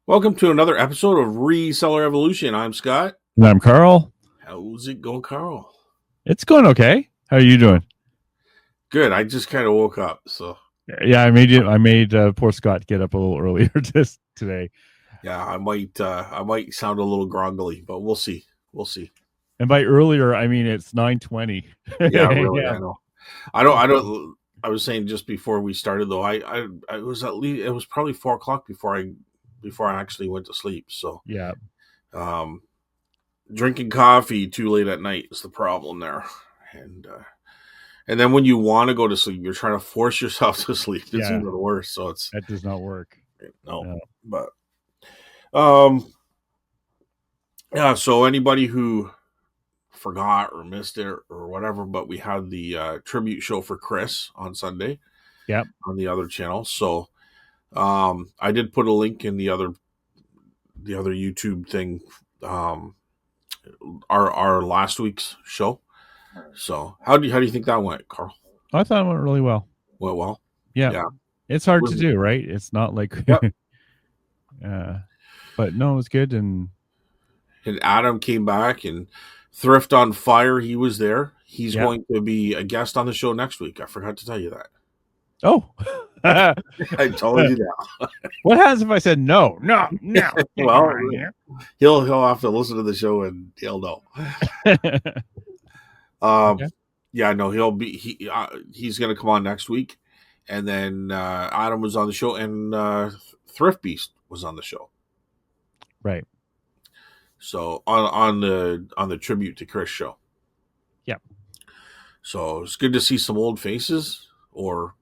Welcome to another episode of Reseller Evolution. I'm Scott. And I'm Carl. How's it going, Carl? It's going okay. How are you doing? Good. I just kind of woke up, so Yeah, I made poor Scott get up a little earlier today. yeah, I might sound a little groggily, but we'll see. We'll see. And by earlier, I mean it's 9:20. Yeah, really. Yeah. I know. I don't. I was saying just before we started though. I was at least it was probably 4 o'clock before I actually went to sleep. So Yeah. um, drinking coffee too late at night is the problem there, and then when you want to go to sleep, you're trying to force yourself to sleep. It's Yeah. even worse. So it's That does not work. no, No. but um, yeah. So anybody who forgot or missed it or whatever, but we had the tribute show for Chris on Sunday Yep. on the other channel. So I did put a link in the other YouTube thing. Um, our last week's show. So how do you think that went, Carl? I thought it went really well. Went well. Yeah. Yeah. It's hard to do, right? It's not like Yep. but no, it was good. And Adam came back and Thrift on Fire, he was there. He's yeah. going to be a guest on the show next week. I forgot to tell you that. Oh. I told you that. What happens if I said no? No. Well, he'll have to listen to the show and he'll know. Okay. Yeah, no, he's going to come on next week, and then Adam was on the show, and Thrift Beast was on the show. Right. So on the tribute to Chris show. Yep. So it's good to see some old faces or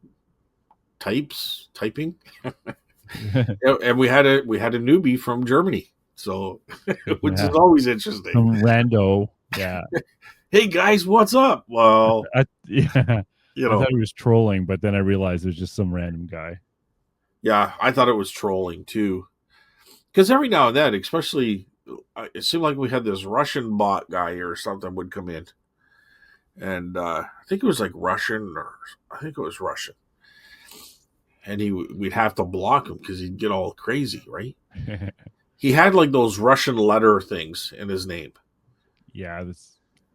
typing, and we had a newbie from Germany, so which is always interesting. Some rando, yeah. Hey guys, what's up? Well, Yeah, I know, thought he was trolling, but then I realized it was just some random guy. Yeah, I thought it was trolling too, because every now and then, especially, it seemed like we had this Russian bot guy or something would come in, and I think it was like Russian, or I think it was Russian. And we'd have to block him because he'd get all crazy, right? He had like those Russian letter things in his name. Yeah,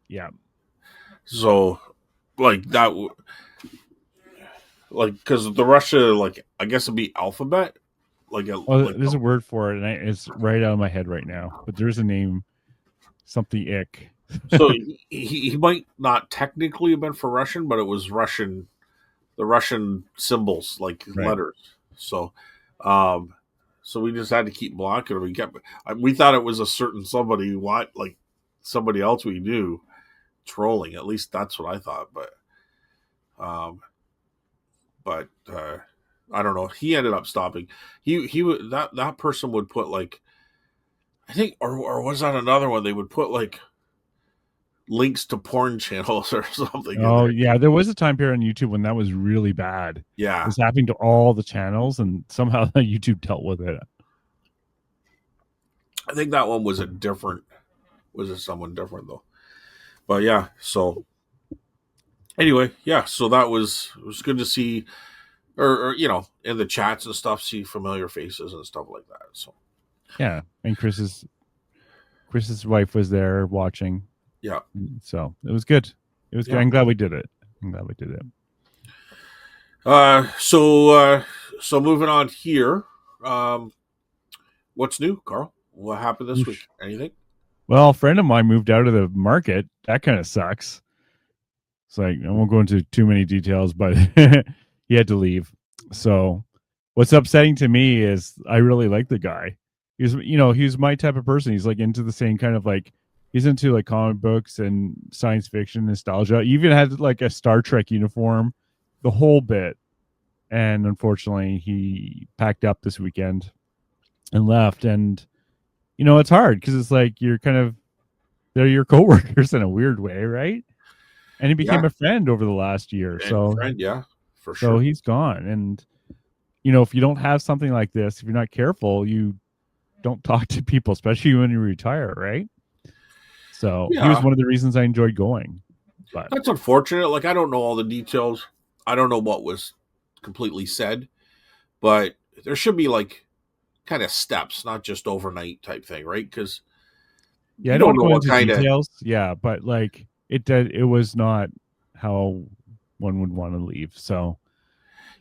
yeah. So, like that, like because the Russia, like I guess it'd be alphabet. There's a word for it, and it's right out of my head right now. But there's a name, something ick. So he might not technically have been for Russian, but it was Russian. The Russian symbols, like letters. So, so we just had to keep blocking him. We thought it was a certain somebody, like somebody else we knew trolling. At least that's what I thought. But I don't know. He ended up stopping. He would that person would put like, I think, or was that another one? They would put like links to porn channels or something. Oh yeah, there was a time period on YouTube when that was really bad. Yeah, it was happening to all the channels, and somehow YouTube dealt with it. I think that one was someone different though. But yeah, so anyway, yeah, so it was good to see, or in the chats and stuff, see familiar faces and stuff like that. So yeah, and Chris's wife was there watching. Yeah. So it was good. It was good. I'm glad we did it. So moving on here. What's new, Carl? What happened this week? Anything? Well, a friend of mine moved out of the market. That kind of sucks. It's like, I won't go into too many details, but he had to leave. So what's upsetting to me is I really like the guy. He's my type of person. He's like into the same kind of like, he's into like comic books and science fiction, nostalgia. He even had like a Star Trek uniform, the whole bit. And unfortunately, he packed up this weekend and left. And, it's hard because it's like they're your coworkers in a weird way, right? And he became a friend over the last year. For sure. So he's gone. And, if you don't have something like this, if you're not careful, you don't talk to people, especially when you retire, right? So he was one of the reasons I enjoyed going. But that's unfortunate. Like, I don't know all the details. I don't know what was completely said, but there should be like kind of steps, not just overnight type thing, right? Because Yeah, I you don't don't want to know go what into kind of. details. Yeah, but like it was not how one would want to leave. So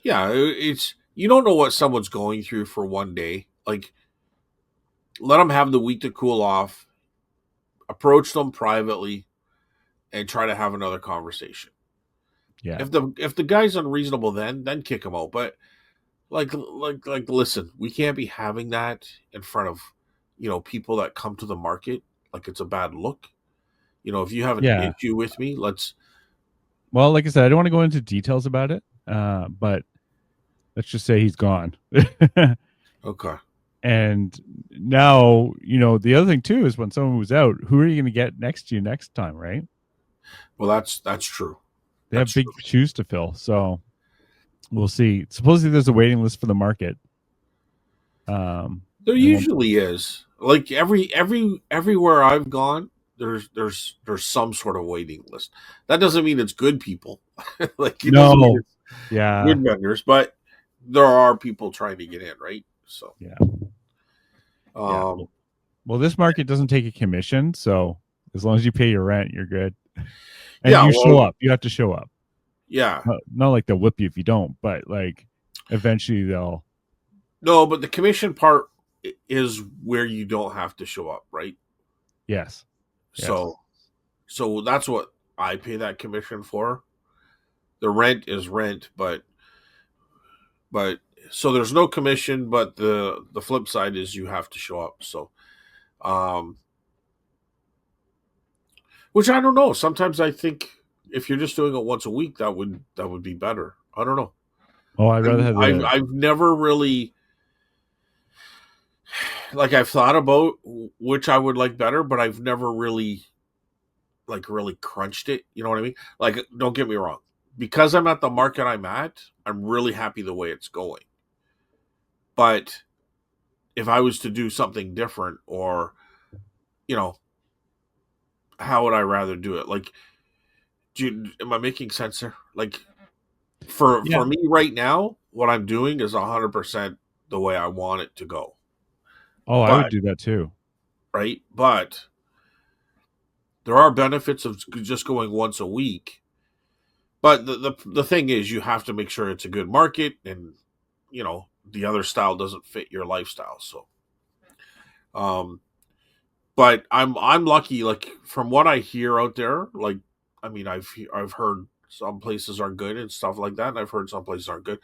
Yeah, it's you don't know what someone's going through for one day. Like, let them have the week to cool off. Approach them privately and try to have another conversation. yeah. If the guy's unreasonable, then kick him out. But listen, we can't be having that in front of people that come to the market like it's a bad look. If you have an Yeah. issue with me, let's. Well, like I said, I don't want to go into details about it. But let's just say he's gone. Okay. And now, the other thing too is when someone moves out, who are you going to get next to you next time, right? Well, that's true. They That's have big true. shoes to fill. So we'll see. Supposedly there's a waiting list for the market. There And one, usually is. Like everywhere I've gone, there's some sort of waiting list. That doesn't mean it's good people. Like, it doesn't mean no. it's Yeah. good vendors, but there are people trying to get in, right? So, Yeah. Yeah. um, Well, this market doesn't take a commission, so as long as you pay your rent, you're good. And yeah, you show well, up. You have to show up. yeah, Not like they'll whip you if you don't, but like eventually they'll. no, but the commission part is where you don't have to show up, right? Yes. Yes. So, so that's what I pay that commission for. The rent is rent, but so there's no commission, but the flip side is you have to show up. So, um, which I don't know. Sometimes I think if you're just doing it once a week, that would be better. I don't know. Oh, I'd rather I've have I've, the. I've never really like I've thought about which I would like better, but I've never really crunched it. You know what I mean? Like, don't get me wrong. Because I'm at the market I'm at, I'm really happy the way it's going. But if I was to do something different, or you know, how would I rather do it? Like, am I making sense here? Like, for Yeah. me right now, what I'm doing is 100% the way I want it to go. Oh, I would But do that too. right, but there are benefits of just going once a week. But the thing is, you have to make sure it's a good market, and the other style doesn't fit your lifestyle. So, um, but I'm lucky. Like, from what I hear out there, like, I mean, I've heard some places are good and stuff like that, and I've heard some places aren't good.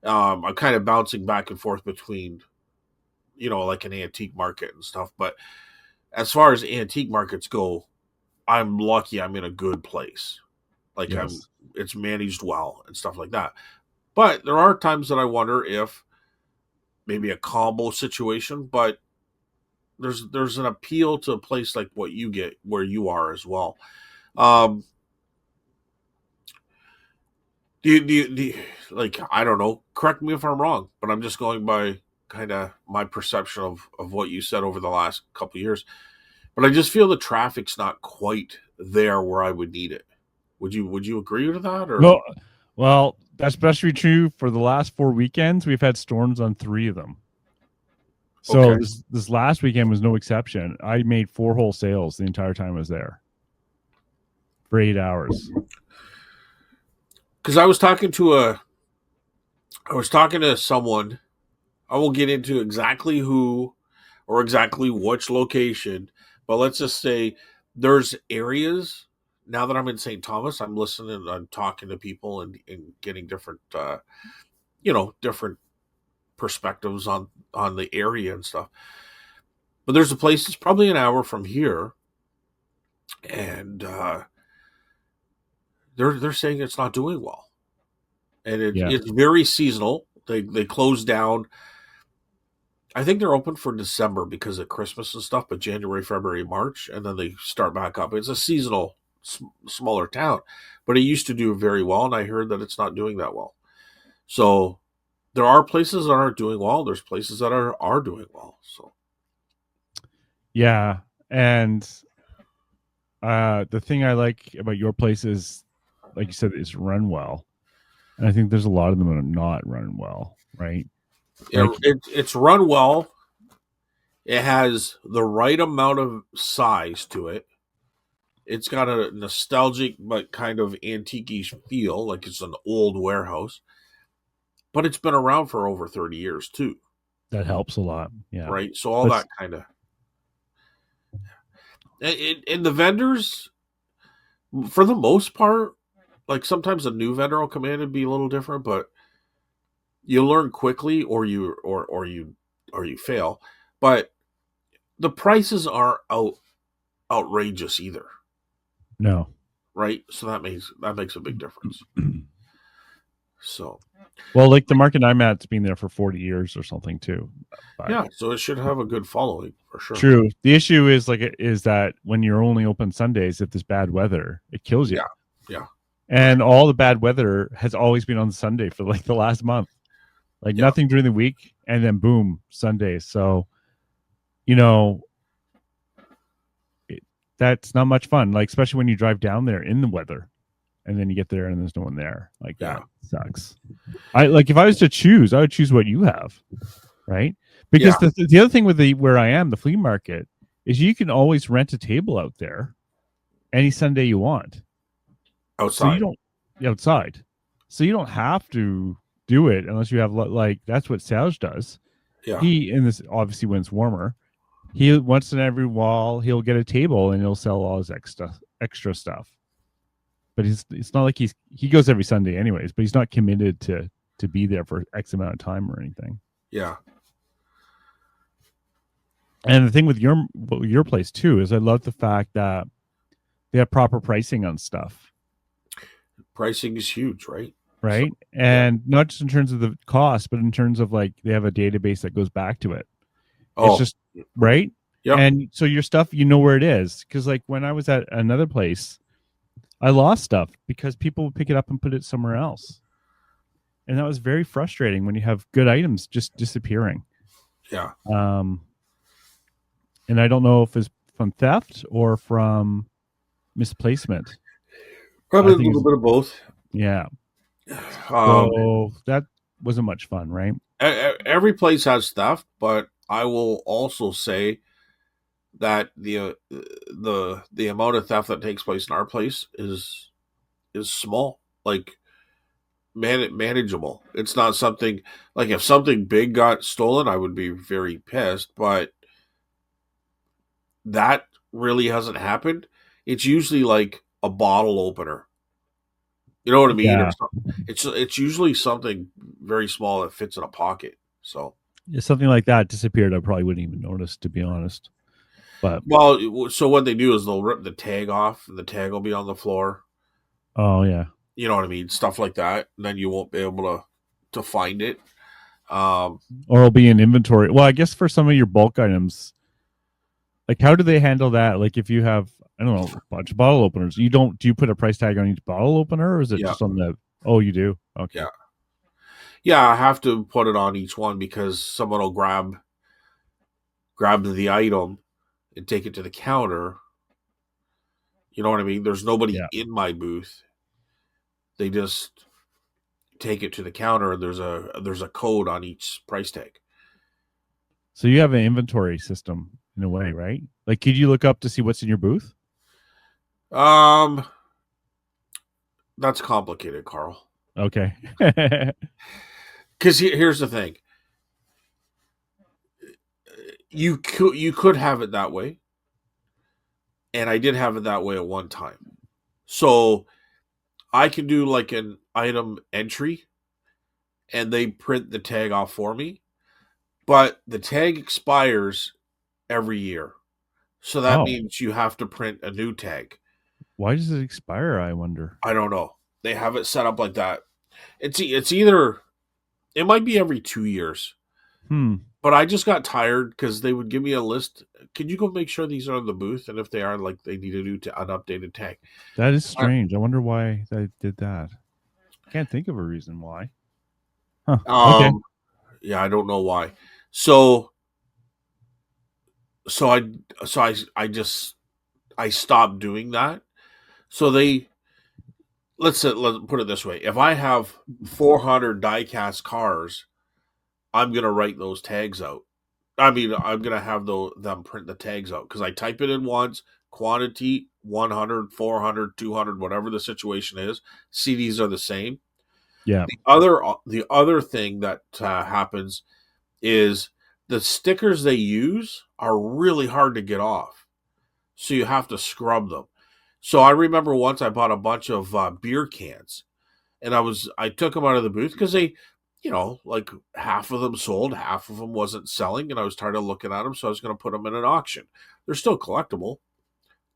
I'm kind of bouncing back and forth between like an antique market and stuff. But as far as antique markets go, I'm lucky. I'm in a good place. Like, Yes. it's managed well and stuff like that. But there are times that I wonder if maybe a combo situation, but there's an appeal to a place like what you get where you are as well. Um, like, I don't know. Correct me if I'm wrong, but I'm just going by kind of my perception of what you said over the last couple of years. But I just feel the traffic's not quite there where I would need it. Would you agree with that, or Well, that's especially true for the last 4 weekends. We've had storms on 3 of them. So okay? this last weekend was no exception. I made 4 whole sales the entire time I was there for 8 hours. Because I was talking to someone. I won't get into exactly who or exactly which location, but let's just say there's areas. Now that I'm in St. Thomas, I'm listening, I'm talking to people, and getting different, different perspectives on the area and stuff. But there's a place that's probably an hour from here, and they're saying it's not doing well, and Yeah. it's very seasonal. They close down. I think they're open for December because of Christmas and stuff, but January, February, March, and then they start back up. It's a seasonal, smaller town, but it used to do very well, and I heard that it's not doing that well. So there are places that aren't doing well. There's places that are doing well. So Yeah. And the thing I like about your place is, like you said, it's run well. And I think there's a lot of them that are not run well, right? Like, It's run well. It has the right amount of size to it. It's got a nostalgic but kind of antique feel, like it's an old warehouse. But it's been around for over 30 years too, that helps a lot. Yeah. right? So all But that kind of and the vendors, for the most part, like sometimes a new vendor will come in and be a little different, but you learn quickly, or you fail. But the prices aren't outrageous either, no. right? So that makes a big difference. So Well, like the market I'm at's been there for 40 years or something too. But yeah, so it should have a good following for sure. true. The issue is is that when you're only open Sundays, if there's bad weather, it kills you. Yeah, yeah, for And sure. all the bad weather has always been on Sunday for like the last month. Like Yeah, nothing during the week, and then boom, Sunday. So you know, it, that's not much fun. Like especially when you drive down there in the weather, and then you get there and there's no one there. Like yeah, that sucks. I like if I was to choose, I would choose what you have, right? yeah. Because the other thing with the where I am, the flea market, is you can always rent a table out there any Sunday you want. So you Outside. don't outside. So you don't have to do it unless you have like that's what Sage does. Yeah, He in this obviously when it's warmer, he once in every wall he'll get a table and he'll sell all his extra stuff. But it's not like he goes every Sunday anyways, but he's not committed to be there for X amount of time or anything. yeah. And the thing with your place too is I love the fact that they have proper pricing on stuff, Pricing is huge, right? So right? yeah. And not just in terms of the cost, but in terms of like they have a database that goes back to it. It's Oh, just right. yep. And so your stuff, you know where it is. Because like when I was at another place, I lost stuff because people would pick it up and put it somewhere else. And that was very frustrating when you have good items just disappearing. Yeah. Um, and I don't know if it's from theft or from misplacement. I Probably a think little it's bit of both. yeah. Um, So that wasn't much fun, right? every place has theft, but I will also say that the amount of theft that takes place in our place is small, like manageable. It's not something like if something big got stolen, I would be very pissed, but that really hasn't happened. It's usually like a bottle opener. You know what I mean? Yeah. It's usually something very small that fits in a pocket. So, If something like that disappeared, I probably wouldn't even notice, to be honest. But well, so what they do is they'll rip the tag off, and the tag will be on the floor. oh yeah. You know what I mean? Stuff like that. And then you won't be able to find it. Um, Or it'll be in inventory. Well, I guess for some of your bulk items, like how do they handle that? Like if you have, I don't know, a bunch of bottle openers, you don't do you put a price tag on each bottle opener or is it yeah, just on the oh you do? Okay. yeah, yeah. I have to put it on each one because someone will grab the item and take it to the counter. You know what I mean? There's nobody Yeah. in my booth. They just take it to the counter, and there's a code on each price tag. So you have an inventory system in a way, right? Like could you look up to see what's in your booth? Um, that's complicated, Carl. Okay. Because here's the thing: you could have it that way, and I did have it that way at one time. So I can do like an item entry, and they print the tag off for me, but the tag expires every year. So that Oh, means you have to print a new tag. why does it expire? I wonder. I don't know. They have it set up like that. It's either it might be every 2 years, Hmm. but I just got tired because they would give me a list. Can you go make sure these are in the booth? And if they are, like they need a an updated tag. That is I, strange. I wonder why they did that. Can't think of a reason why. Huh. Okay. um, yeah, I don't know why. So so I I just I stopped doing that. So they let's put it this way: if I have 400 diecast cars, I'm gonna write those tags out. I mean, I'm gonna have them print the tags out because I type it in once, quantity 100, 400, 200, whatever the situation is. CDs are the same. Yeah. The other thing that happens is the stickers they use are really hard to get off, so you have to scrub them. So I remember once I bought a bunch of beer cans, and I took them out of the booth because they, like half of them sold, half of them wasn't selling, and I was tired of looking at them, so I was going to put them in an auction. They're still collectible,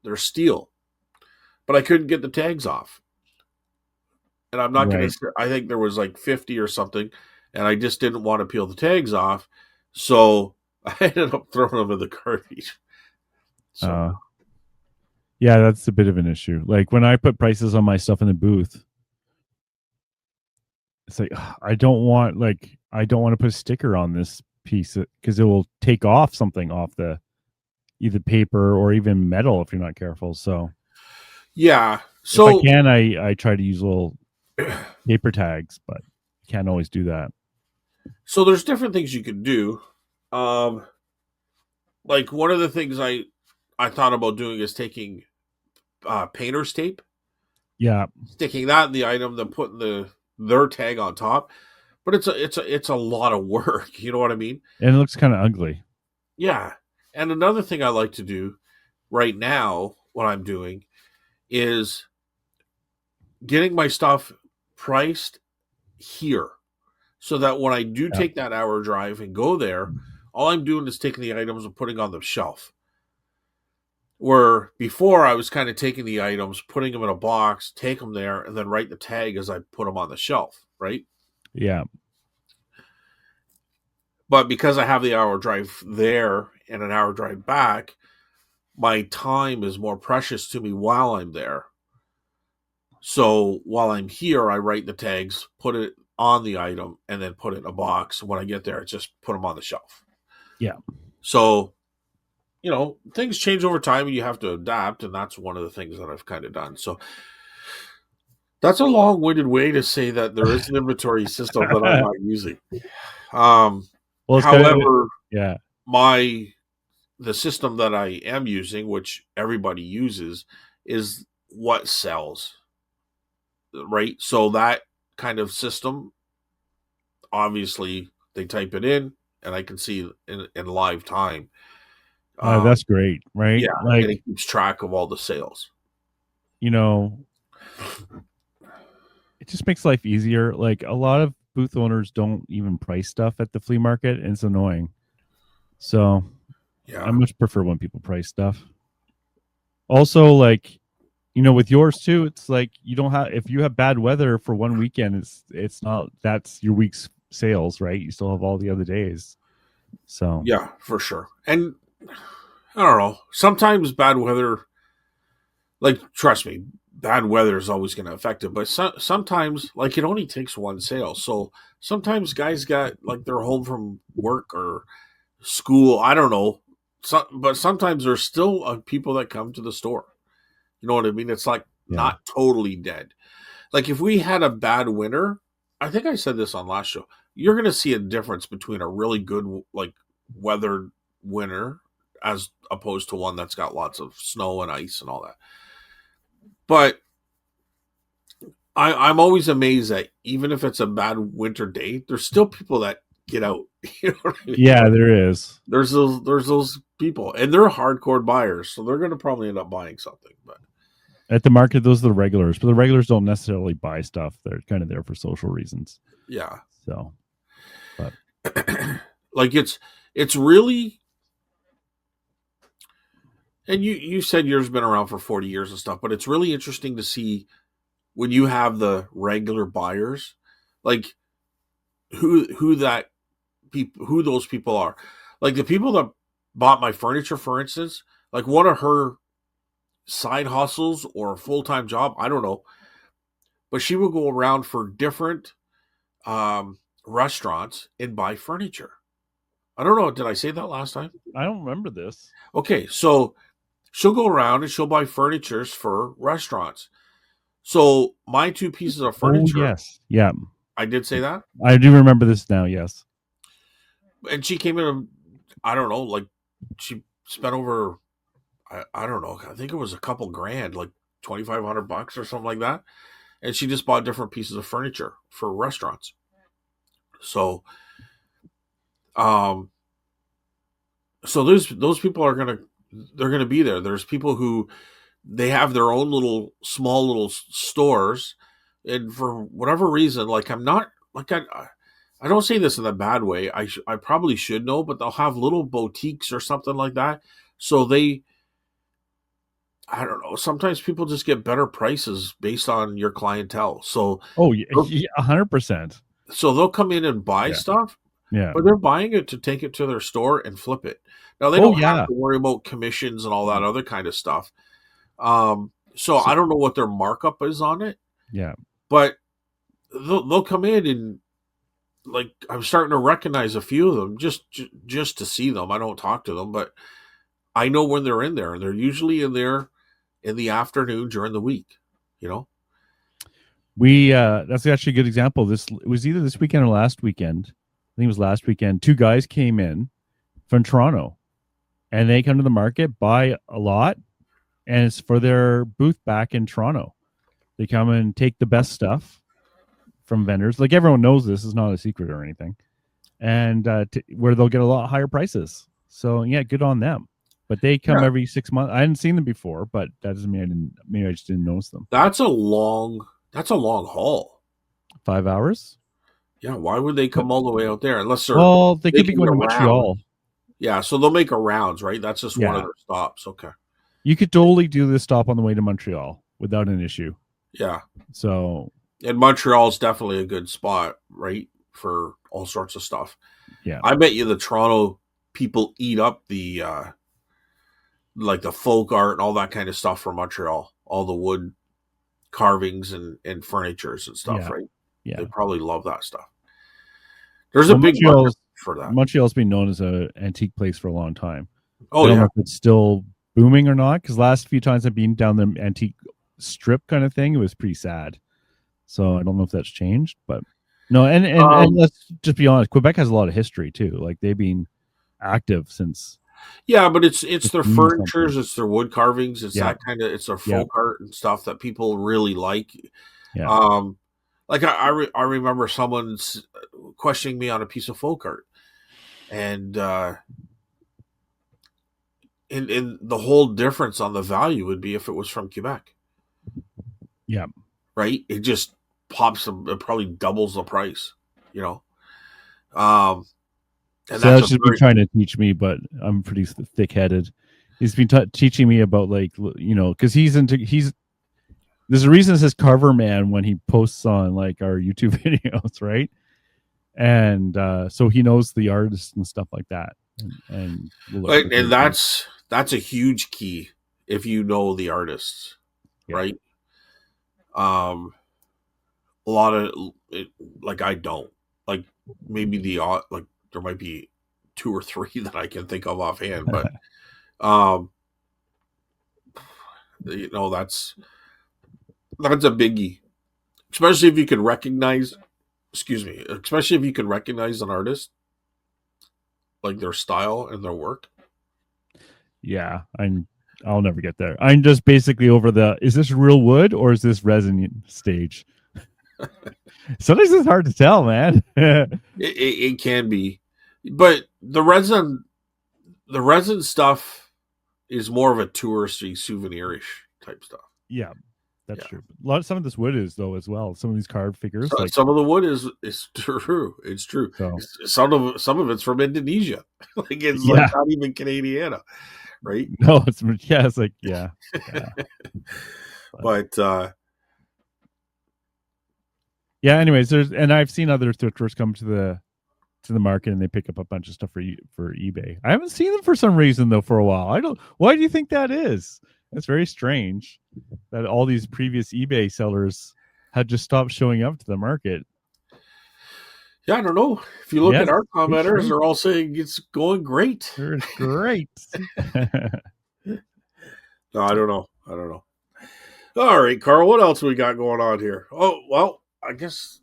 they're steel, but I couldn't get the tags off, and I'm not going Right. to. I think there was like 50 or something, and I just didn't want to peel the tags off, so I ended up throwing them in the garbage. So Uh, yeah, that's a bit of an issue. Like when I put prices on my stuff in the booth, it's like I don't want to put a sticker on this piece because it will take off something off the either paper or even metal if you're not careful. So yeah, if I so can, I try to use little paper tags, but can't always do that. so there's different things you can do. Um, like one of the things I thought about doing is taking painter's tape, Yeah, sticking that in the item, then putting their tag on top. But it's a lot of work. You know what I mean? and it looks kind of ugly. Yeah. And another thing I like to do right now, what I'm doing is getting my stuff priced here, so that when I do Yeah, take that hour drive and go there, all I'm doing is taking the items and putting on the shelf. Where before I was kind of taking the items, putting them in a box, take them there, and then write the tag as I put them on the shelf, right? yeah. But because I have the hour drive there and an hour drive back, my time is more precious to me while I'm there. So while I'm here, I write the tags, put it on the item, and then put it in a box. When I get there, I just put them on the shelf. Yeah. So, things change over time and you have to adapt. And that's one of the things that I've kind of done. So that's a long winded way to say that there is an inventory system that I'm not using. Um, Well, it's kind of However, yeah, my the system that I am using, which everybody uses, is what sells, right? So that kind of system, obviously, they type it in, and I can see in live time. that's great, right? Yeah, and Like it keeps track of all the sales. you know, it just makes life easier. Like a lot of booth owners don't even price stuff at the flea market, and it's annoying. So I Yeah, much prefer when people price stuff. Also, like with yours too, it's like you don't have if you have bad weather for one weekend, it's not that's your week's sales, right? You still have all the other days. So yeah, for sure. And I don't know. Sometimes bad weather, like trust me, bad weather is always going to affect it. But sometimes, like it only takes one sale. So sometimes guys got like they're home from work or school. I don't know. But sometimes there's still people that come to the store. You know what I mean? It's like yeah, not totally dead. Like if we had a bad winter, I think I said this on last show. You're going to see a difference between a really good like weathered winter as opposed to one that's got lots of snow and ice and all that. But I'm always amazed that even if it's a bad winter day, there's still people that get out. You know what I mean? yeah, Like there is. there's those people, and they're hardcore buyers, so they're going to probably end up buying something. But At the market, those are the regulars, but the regulars don't necessarily buy stuff. They're kind of there for social reasons. yeah, So, but like it's really, and you said yours been around for 40 years and stuff, but it's really interesting to see when you have the regular buyers, like who those people are. Like the people that bought my furniture, for instance, like one of her side hustles or a full time job, I don't know, but she would go around for different restaurants and buy furniture. I don't know. Did I say that last time? I don't remember this. Okay, so she'll go around and she'll buy furnitures for restaurants. So my two pieces of Oh furniture, yes, yeah, I did say that. I do remember this now. Yes, and she came in, I don't know, like she spent over, I don't know, I think it was a couple grand, like $2,500 or something like that. And she just bought different pieces of furniture for restaurants. So, um, so those people are they're gonna be there. There's people who they have their own little small little stores, and for whatever reason, like I'm not like I don't say this in a bad way. I probably should know, but they'll have little boutiques or something like that. So they, I don't know. Sometimes people just get better prices based on your clientele. Oh yeah, yeah, 100%. So they'll come in and buy Yeah, stuff, yeah. but they're buying it to take it to their store and flip it. Now they Oh don't have yeah, to worry about commissions and all that other kind of stuff. So so, I don't know what their markup is on it, yeah. but they'll come in and like I'm starting to recognize a few of them just to see them. I don't talk to them, but I know when they're in there, and they're usually in there in the afternoon during the week. You know, We that's actually a good example. This it was either this weekend or last weekend. I think it was last weekend. Two guys came in from Toronto, and they come to the market, buy a lot, and it's for their booth back in Toronto. They come and take the best stuff from vendors. Like everyone knows, this is not a secret or anything, and where they'll get a lot higher prices. So yeah, good on them. But they come yeah, every 6 months. I hadn't seen them before, but that doesn't mean I didn't. Maybe I just didn't notice them. that's a long haul. 5 hours. Yeah, why would they But come all the way out there unless they're well, they could be making going a to round? Montreal. Yeah, so they'll make a rounds, right? That's just one of Yeah, their stops. Okay. you could totally do this stop on the way to Montreal without an issue. Yeah. So And Montreal is definitely a good spot, right? For all sorts of stuff. yeah, I bet you the Toronto people eat up the like the folk art and all that kind of stuff from Montreal. All the wood carvings and furnitures and stuff, yeah, right? They yeah. probably love that stuff. There's a Well, big market for that. Montreal's been known as a antique place for a long time. I Oh don't know yeah. if it's still booming or not, because last few times I've been down the antique strip kind of thing, it was pretty sad. So I don't know if that's changed, but no. And Um let's just be honest, Quebec has a lot of history too. Like they've been active since yeah, but it's their 15 something. furnitures, it's their wood carvings, it's Yeah, that kind of it's their yeah, folk art and stuff that people really like. yeah, Um like I remember someone's questioning me on a piece of folk art, and in the whole difference on the value would be if it was from Quebec, yeah. right? It just pops them, it probably doubles the price, you know. Um, and So that's that's a just been very trying to teach me, but I'm pretty thick headed. He's been teaching me about like because he's there's a reason it says Carver Man when he posts on like our YouTube videos, right? And so he knows the artists and stuff like that, and will look for and great things. that's a huge key if you know the artists, Yeah, right? Um, a lot of like I don't like maybe like there might be two or three that I can think of offhand, but um, that's a biggie, especially if you can recognize. Excuse me, especially if you can recognize an artist like their style and their work. yeah. I'll never get there. I'm just basically over the is this real wood or is this resin stage? Sometimes it's hard to tell, man. It can be, but the resin stuff is more of a touristy, souvenirish type stuff. Yeah, that's Yeah, true. Some of this wood is though as well. Some of these carved figures, like some of the wood is true. It's true. so. Some of it's from Indonesia, like it's like Yeah, not even Canadiana, right? no, it's yeah, it's like yeah, yeah, but But yeah. Anyways, there's and I've seen other thrifters come to the market and they pick up a bunch of stuff for eBay. I haven't seen them for some reason though for a while. I don't. Why do you think that is? That's very strange that all these previous eBay sellers had just stopped showing up to the market. yeah, I don't know. If you look at Yes, our it's commenters, strange. they're all saying it's going great. It's great. No, I don't know. I don't know. All right, Carl, what else we got going on here? Oh, well, I guess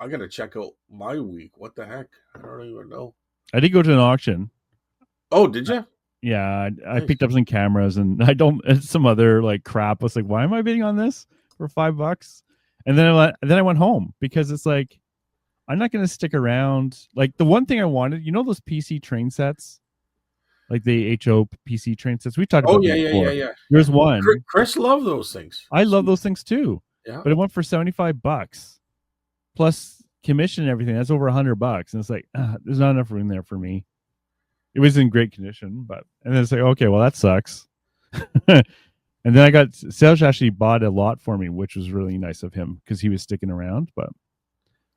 I got to check out my week. What the heck? I don't even know. I did go to an auction. Oh, did you? Yeah, I Nice. picked up some cameras and I don't it's some other like crap. I was like, why am I bidding on this for $5? And then I went home because it's like I'm not going to stick around. Like the one thing I wanted, those PC train sets, like the HO PC train sets. We've talked Oh about yeah, them yeah, yeah, before. yeah, yeah. There's one. Chris loved those things. I love those things too, Yeah. but it went for $75 plus commission and everything. That's over $100, and it's like there's not enough room there for me. It was in great condition, but and then it's like okay, well that sucks. And then I got Serge actually bought a lot for me, which was really nice of him because he was sticking around. But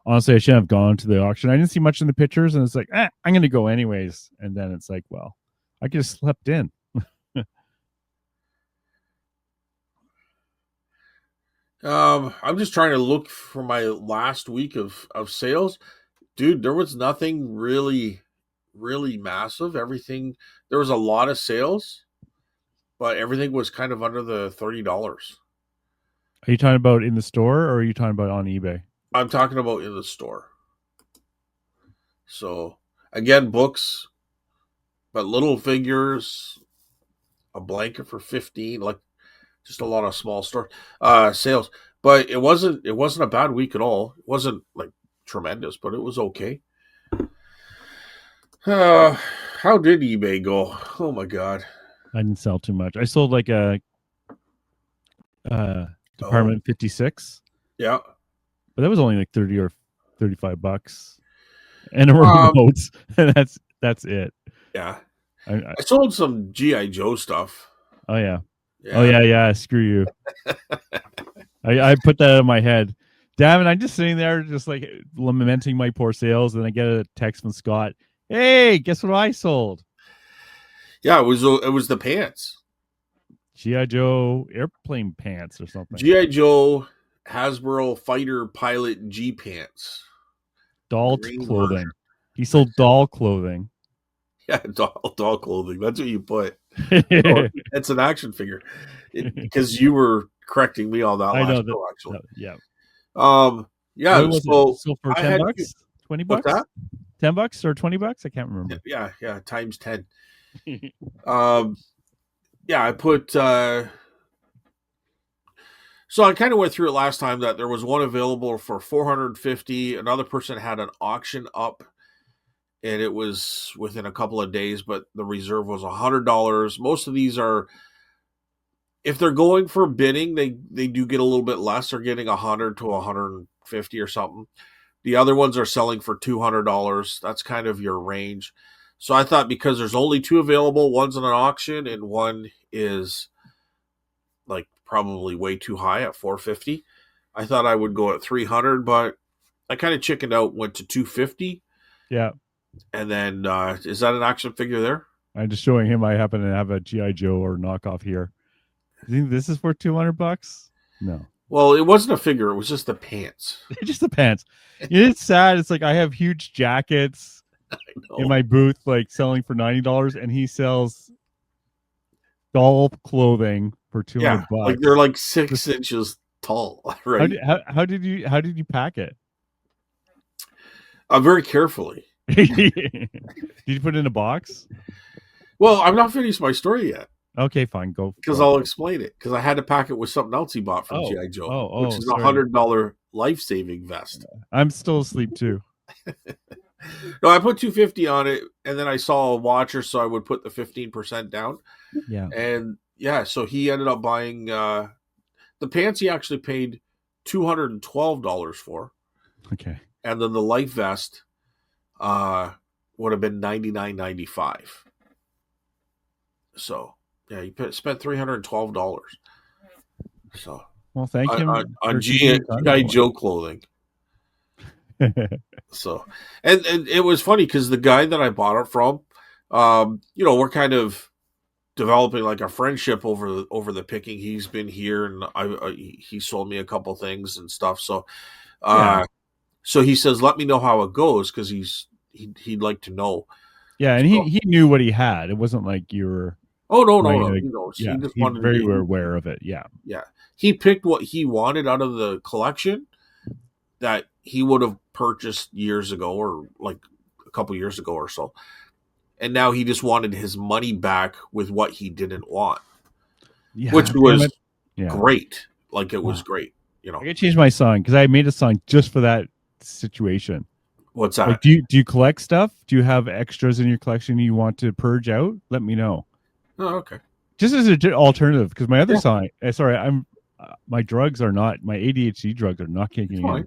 honestly, I shouldn't have gone to the auction. I didn't see much in the pictures, and it's like, I'm going to go anyways. And then it's like, well, I could have slept in. I'm just trying to look for my last week of sales. Dude, there was nothing really massive. Everything there was a lot of sales, but everything was kind of under the $30. Are you talking about in the store or are you talking about on eBay? I'm talking about in the store. So again, books, but little figures, a blanket for 15, like just a lot of small store sales. But it wasn't a bad week at all. It wasn't like tremendous, but it was okay. Uh, how did eBay go? Oh my god. I didn't sell too much. I sold like a Oh Department 56, yeah. but that was only like 30 or $35 and a Um remote. And that's it. yeah. I, I sold some GI Joe stuff. oh yeah. Oh Yeah. yeah. Screw you. I put that in my head. Damn it! I'm just sitting there, just like lamenting my poor sales, and I get a text from Scott. Hey, guess what I sold? Yeah, it was the pants. GI Joe airplane pants or something. GI Joe Hasbro fighter pilot G pants. Doll Green version. clothing. He sold doll clothing. Yeah, doll clothing. That's what you put. No, I it's an action figure. Because you were correcting me on that last know that. show, actually. Yeah. Yeah. What was it? So Sold for I ten had bucks, 20 what's bucks, that? $10 or $20? I can't remember. Yeah, times 10. Um, yeah, I put. So I kind of went through it last time that there was one available for 450. Another person had an auction up, and it was within a couple of days, but the reserve was $100. Most of these are, if they're going for bidding, they do get a little bit less. They're getting 100 to 150 or something. The other ones are selling for $200. That's kind of your range. So I thought because there's only two available, one's in an auction and one is like probably way too high at 450. I thought I would go at 300, but I kind of chickened out, went to 250, Yeah. and then is that an action figure there? I'm just showing him I happen to have a GI Joe or knockoff here. You think this is for $200? No. Well, it wasn't a figure; it was just the pants. Just the pants. It's sad. It's like I have huge jackets in No. my booth, like selling for $90, and he sells doll clothing for two Yeah, hundred like they're bucks. like 6 inches tall, How right? did how did you pack it? Very carefully. Did you put it in a box? Well, I'm not finished my story yet. Okay, fine. Because Go. I'll explain it. Because I had to pack it with something else he bought from Oh, GI Joe, which is a sorry. $100 life saving vest. I'm still asleep too. No, I put 250 on it, and then I saw a watcher, so I would put the 15% down. Yeah. And yeah, so he ended up buying the pants. He actually paid $212 for, Okay. and then the life vest would have been $99.95. So yeah, he spent $312. So Well, thank him on for keeping me GI accountable. Joe clothing. So, and it was funny because the guy that I bought it from, we're kind of developing like a friendship over the picking. He's been here, and he sold me a couple things and stuff. So, Yeah. so he says, "Let me know how it goes," because he'd like to know. Yeah, and So, he knew what he had. It wasn't like you were oh no, trying no, to. he knows. He Yeah, just he wanted very to. aware of it. Yeah. Yeah, he picked what he wanted out of the collection that he would have purchased years ago or like a couple years ago or so, and now he just wanted his money back with what he didn't want, which Yeah, damn was it. Yeah. great. Like it was Oh, great. I gotta change my song because I made a song just for that situation. What's Like, that? do you collect stuff? Do you have extras in your collection you want to purge out? Let me know. Oh, okay. Just as an alternative, because my other Yeah, song, sorry, my drugs are not, my ADHD drugs are not it's kicking in. fine.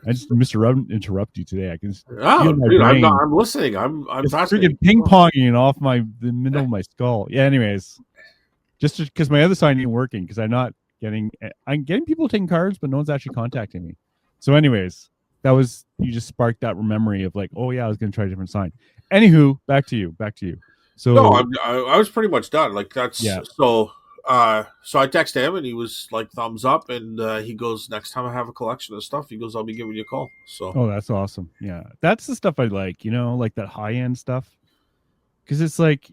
I just interrupt you today. I can feel Oh, my dude, brain. I'm listening. I'm It's fascinated. freaking ping ponging off my the middle of my skull. Yeah. Anyways, just because my other sign ain't working because I'm getting people taking cards, but no one's actually contacting me. So, anyways, that was you just sparked that memory of like, oh yeah, I was gonna try a different sign. Anywho, back to you. No, So I was pretty much done. Like that's yeah. so. So I texted him and he was like thumbs up, and he goes, next time I have a collection of stuff, he goes, I'll be giving you a call. So Oh, that's awesome. Yeah, that's the stuff I like. Like that high end stuff because it's like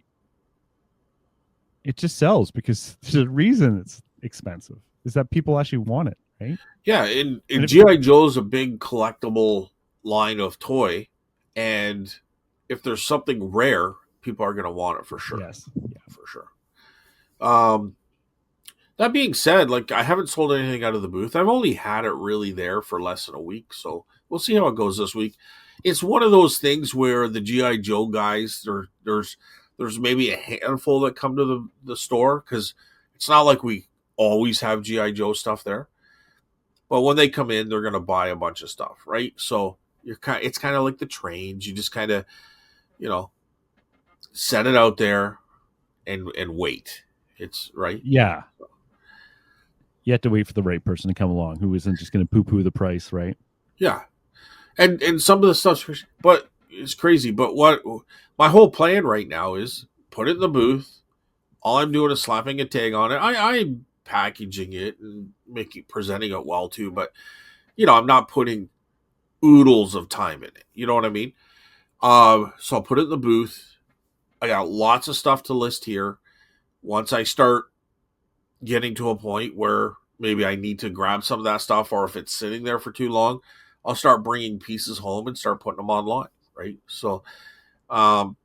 it just sells because there's a reason it's expensive is that people actually want it, right? yeah, in And GI Joe's a big collectible line of toy, and if there's something rare, people are gonna want it for sure, yes, yeah, for sure. Um, that being said, like I haven't sold anything out of the booth. I've only had it really there for less than a week, so we'll see how it goes this week. It's one of those things where the GI Joe guys, there's maybe a handful that come to the store because it's not like we always have GI Joe stuff there. But when they come in, they're gonna buy a bunch of stuff, right? So it's kind of like the trains. You just kind of you know set it out there and wait. It's right. yeah. You have to wait for the right person to come along who isn't just going to poo poo the price, right? Yeah, and some of the stuff's but it's crazy. But what my whole plan right now is put it in the booth. All I'm doing is slapping a tag on it. I'm packaging it and making presenting it well too, but I'm not putting oodles of time in it. You know what I mean? So I'll put it in the booth. I got lots of stuff to list here. Once I start getting to a point where maybe I need to grab some of that stuff, or if it's sitting there for too long, I'll start bringing pieces home and start putting them online. Right. Um,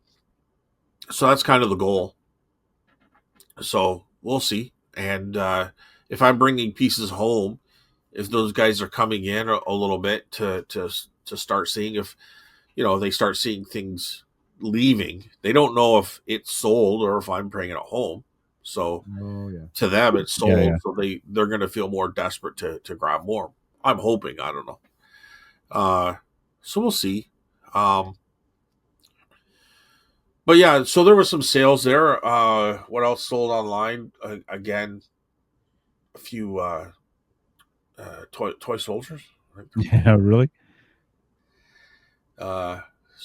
so that's kind of the goal. So we'll see. And if I'm bringing pieces home, if those guys are coming in a little bit to start seeing if they start seeing things leaving, they don't know if it's sold or if I'm bringing it home. So Oh yeah, to them, it's yeah, sold. yeah. So they're going to feel more desperate to grab more. I'm hoping. I don't know. Uh, so we'll see. Um, but yeah, so there was some sales there. What else sold online? Again, a few toy soldiers. Yeah, really. Uh,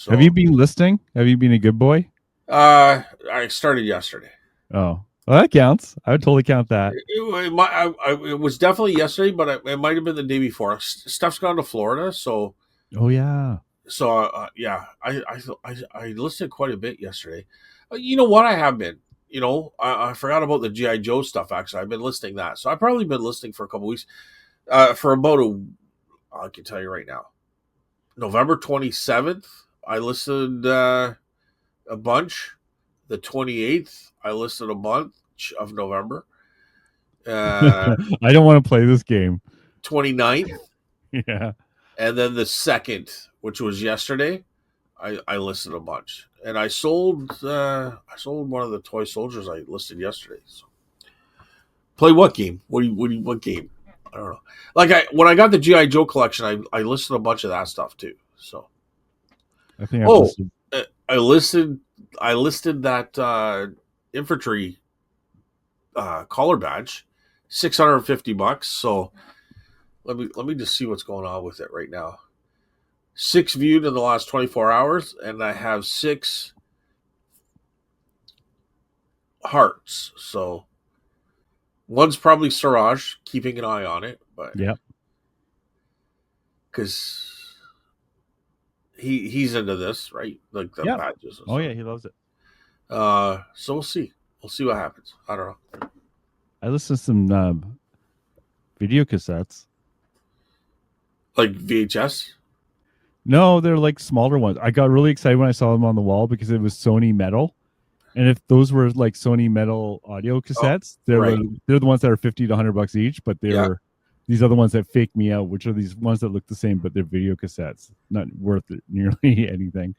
Have you so been listening? Have you been a good boy? I started yesterday. Oh, well, that counts. I would totally count that. It was definitely yesterday, but it might have been the day before. Steph's gone to Florida, Oh yeah. yeah, I listened quite a bit yesterday. You know what? I have been. I forgot about the GI Joe stuff. Actually, I've been listening that, so I've probably been listening for a couple weeks. For about I can tell you right now, November 27th, I listened a bunch. The 28th, I listed a bunch of November. Uh, I don't want to play this game. 29th, Yeah. and then the 2nd, which was yesterday, I listed a bunch. And I sold one of the toy soldiers I listed yesterday. So play what game? What game? I don't know. Like when I got the GI Joe collection, I listed a bunch of that stuff too. So I think I've oh, listened. I listed that infantry collar badge, $650. So let me just see what's going on with it right now. 6 viewed in the last 24 hours, and I have 6 hearts. So one's probably Siraj, keeping an eye on it, but Yep. because he's into this, right? Like the Yep. badges and Oh stuff. yeah, he loves it. So we'll see. We'll see what happens. I don't know. I listened to some video cassettes. Like VHS. No, they're like smaller ones. I got really excited when I saw them on the wall because it was Sony metal. And if those were like Sony metal audio Oh, cassettes, right. they're the ones that are 50 to 100 bucks each, but they Yeah. were these other ones that fake me out, which are these ones that look the same, but they're video cassettes, not worth it, nearly anything.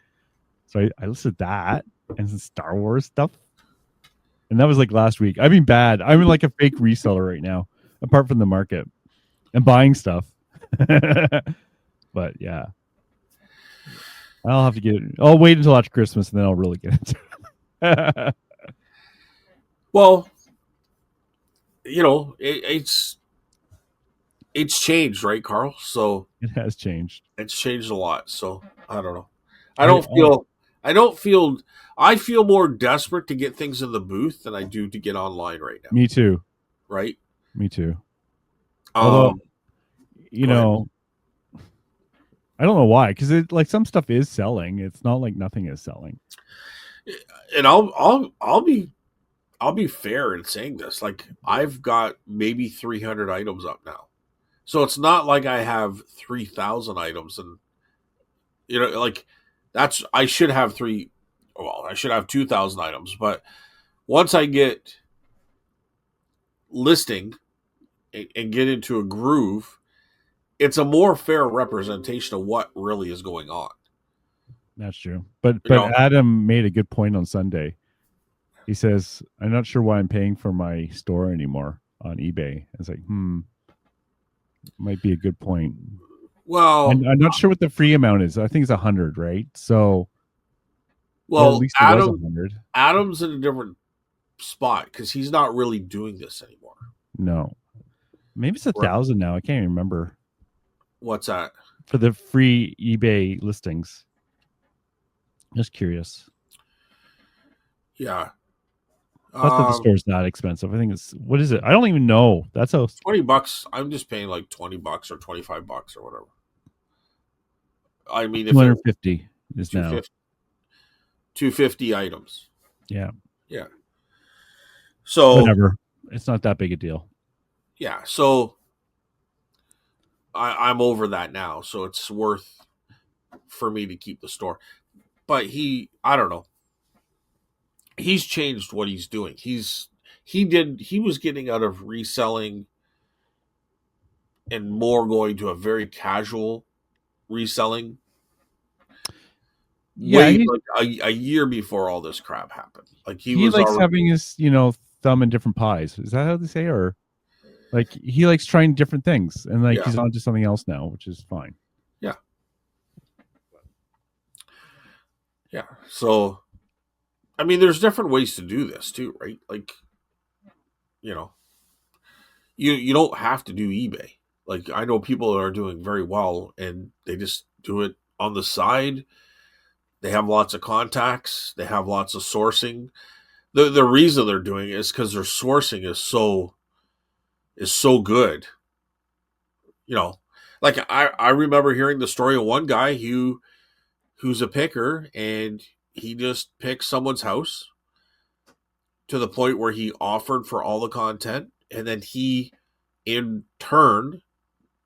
So I listed that and some Star Wars stuff. And that was like last week. I mean, bad. I'm in like a fake reseller right now, apart from the market and buying stuff. But yeah, I'll have to get it. I'll wait until after Christmas and then I'll really get into it. Well, it's changed, right, Carl? So It has changed. it's changed a lot. So I don't know. I I don't feel. I don't feel. I feel more desperate to get things in the booth than I do to get online right now. Me too. Right. Me too. Although, Um. you Go ahead. know, I don't know why, because it like some stuff is selling. It's not like nothing is selling. And I'll be fair in saying this. Like I've got maybe 300 items up now, so it's not like I have 3,000 items, and like that's I should have three. Well, I should have 2,000 items, but once I get listing and get into a groove, it's a more fair representation of what really is going on. That's true. But You know, Adam made a good point on Sunday. He says, "I'm not sure why I'm paying for my store anymore on eBay." It's like, might be a good point. well, And I'm not sure what the free amount is. I think it's 100, right? So, or at well, least it was 100. Adam's in a different spot because he's not really doing this anymore. No, maybe it's a Right. thousand now. I can't even remember What's that? for the free eBay listings. Just curious. Yeah. Not that the Um, store's not expensive. I think it's what is it? I don't even know. That's a $20. I'm just paying like $20 or $25 or whatever. I mean, if it 250 is now. 250, 250 items. Yeah, Yeah. So whatever. It's not that big a deal. yeah. So I'm over that now. So it's worth for me to keep the store. But I don't know. He's changed what he's doing. He was getting out of reselling and more going to a very casual reselling Yeah, way like a year before all this crap happened. Like he he was likes already having his thumb in different pies. Is that how they say? Or like he likes trying different things, and like yeah, he's on to something else now, which is fine. yeah, yeah. So I mean, there's different ways to do this too, right? Like you know, you don't have to do eBay. Like I know people that are doing very well, and they just do it on the side. They have lots of contacts. They have lots of sourcing. The reason they're doing it is because their sourcing is so good. You know, like I remember hearing the story of one guy who's a picker, and he just picked someone's house to the point where he offered for all the content, and then he in turn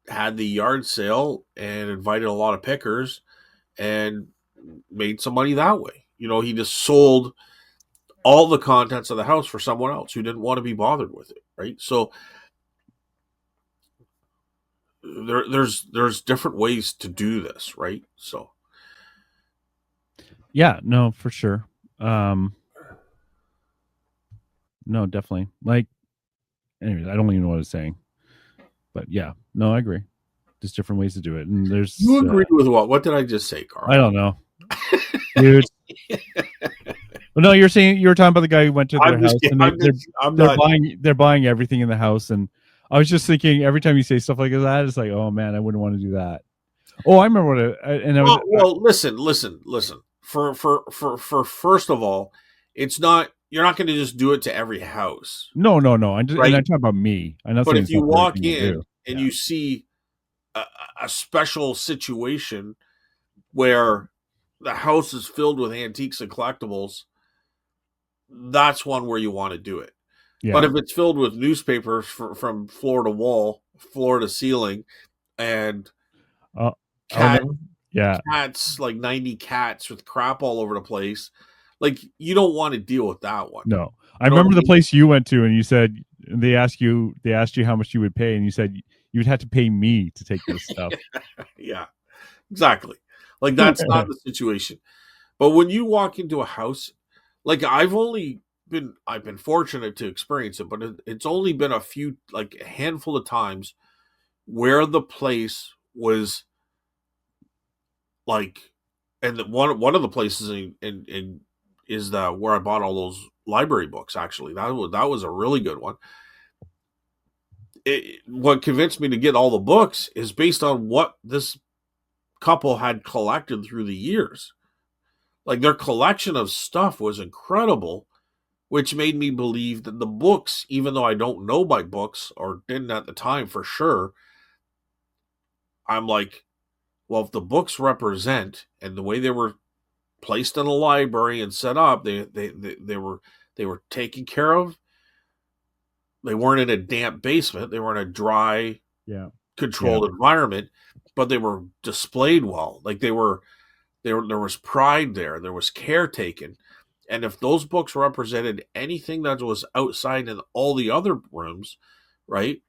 had the yard sale and invited a lot of pickers and made some money that way. He just sold all the contents of the house for someone else who didn't want to be bothered with it, right? So there's different ways to do this, right? So Yeah, no, for sure. Um, no, definitely. Like, anyways, I don't even know what I was saying, but yeah, no, I agree. There's different ways to do it, and you there's agree with what? What did I just say, I Carl? don't know, dude. Well, no, you were talking about the guy who went to their I'm just house and I'm they're not. buying everything in the house, and I was just thinking every time you say stuff like that, it's like, oh man, I wouldn't want to do that. Oh, I remember and I was Well, listen. For first of all, it's not. You're not going to just do it to every house, no. And right? I'm talking about me. I'm not But saying if it's you not the right walk thing to in do. and Yeah, you see a, a special situation where the house is filled with antiques and collectibles, that's one where you want to do it. But yeah. if it's filled with newspapers from floor to wall, floor to ceiling, and I'll cat never. Yeah. cats, like 90 cats with crap all over the place. Like, you don't want to deal with that one. No. I You know what I remember the mean? place you went to and you said they asked you how much you would pay and you said you'd have to pay me to take this stuff. Yeah, exactly. Like, that's not the situation. But when you walk into a house, like, I've been fortunate to experience it, but it's only been a few, like a handful of times where the place was like, and one of the places in is the where I bought all those library books. Actually, that was a really good one. What convinced me to get all the books is based on what this couple had collected through the years. Like, their collection of stuff was incredible, which made me believe that the books, even though I don't know my books or didn't at the time for sure, I'm like, well, if the books represent and the way they were placed in a library and set up, they were taken care of. They weren't in a damp basement. They were in a dry, Yeah. Yeah. controlled environment, but they were displayed well. Like, there was pride there. There was care taken. And if those books represented anything that was outside in all the other rooms, right?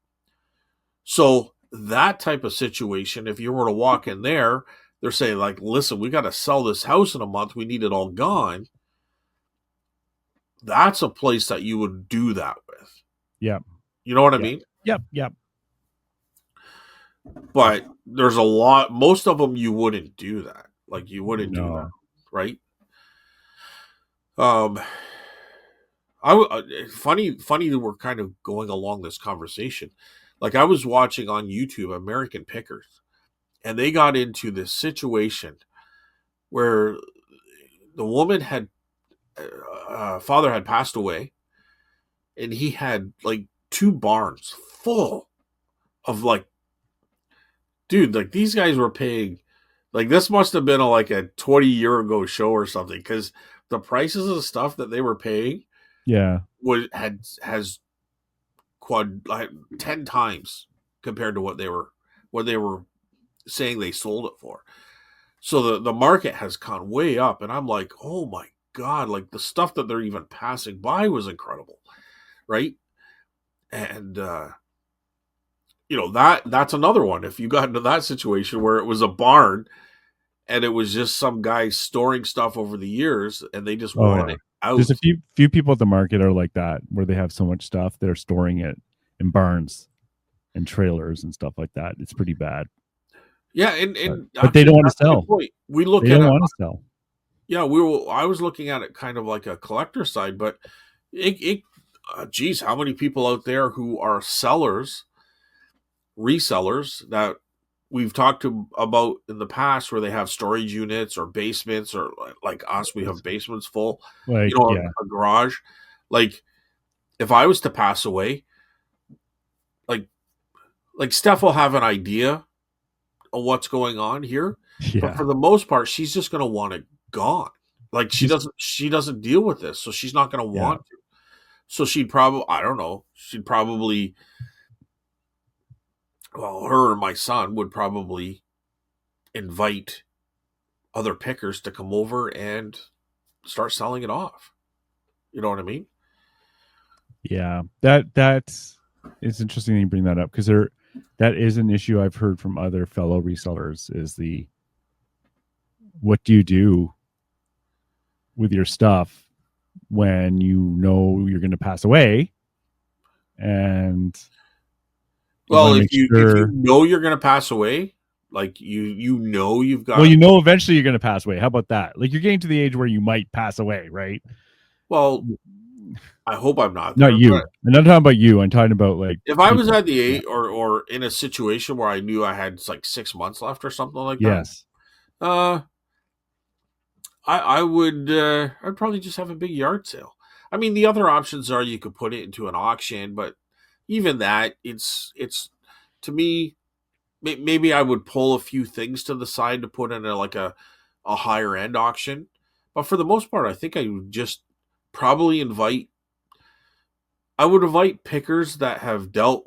So that type of situation, if you were to walk in there, they're saying, like, listen, we got to sell this house in a month. We need it all gone. That's a place that you would do that with. Yeah. You know what I Yeah. mean? Yep. Yep. But there's a lot, most of them you wouldn't do that. Like, you wouldn't do that, No. right? Um, funny that we're kind of going along this conversation. Like, I was watching on YouTube American Pickers, and they got into this situation where the woman had father had passed away, and he had like two barns full of, like, dude, like, these guys were paying, like, this must have been like a 20-year ago show or something, because the prices of stuff that they were paying Yeah. was had has quad like 10 times compared to what they were saying they sold it for. So the market has gone way up, and I'm like, oh my god, like, the stuff that they're even passing by was incredible, right? And that's another one. If you got into that situation where it was a barn and it was just some guy storing stuff over the years and they just Oh want yeah. it There's a out. few people at the market are like that, where they have so much stuff they're storing it in barns and trailers and stuff like that. It's pretty bad. Yeah, But and they actually don't want to that's a good sell. point. We They look at don't it, want to sell. yeah, I was looking at it kind of like a collector side, but it geez, how many people out there who are sellers, resellers, that we've talked to about in the past, where they have storage units or basements, or like us, we have basements full, Like, yeah. a garage. Like, if I was to pass away, like Steph will have an idea of what's going on here, but Yeah. for the most part, she's just going to want it gone. Like, She's she doesn't deal with this, so she's not going to yeah. want to. So she'd probably, I don't know, she'd probably, well, her and my son would probably invite other pickers to come over and start selling it off. You know what I mean? Yeah. That's it's interesting that you bring that up, because that is an issue I've heard from other fellow resellers, is the what do you do with your stuff when you know you're going to pass away, and you want Well, to make if you sure. know you're going to pass away, like, you know you've Well, got, you know eventually you're going to pass away. How about that? Like, you're getting to the age where you might pass away, right? well, I hope I'm not Not there, you. but I'm not talking about you. I'm talking about like if I was people. at the Yeah. age, or in a situation where I knew I had like 6 months left or something like that, Yes. uh, I would, I'd probably just have a big yard sale. I mean, the other options are you could put it into an auction, but even that, it's to me, maybe I would pull a few things to the side to put in a higher end auction. But for the most part, I think I would just probably invite, I would invite pickers that have dealt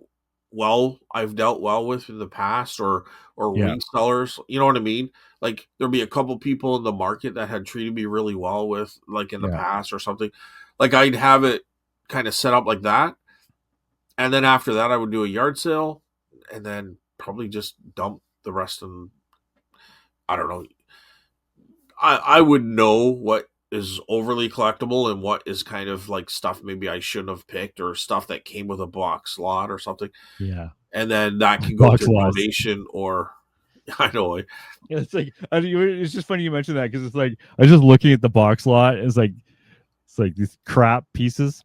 I've dealt well with in the past, or Yeah, resellers. You know what I mean? Like there'll be a couple people in the market that had treated me really well with, like in the yeah. past or something. Like I'd have it kind of set up like that, and then after that, I would do a yard sale, and then probably just dump the rest of. I don't know. I would know what is overly collectible and what is kind of like stuff maybe I shouldn't have picked, or stuff that came with a box lot or something, Yeah. and then that can go Box to lots. donation or I know. Yeah, it's like it's just funny you mentioned that because it's like I was just looking at the box lot. It's like these crap pieces,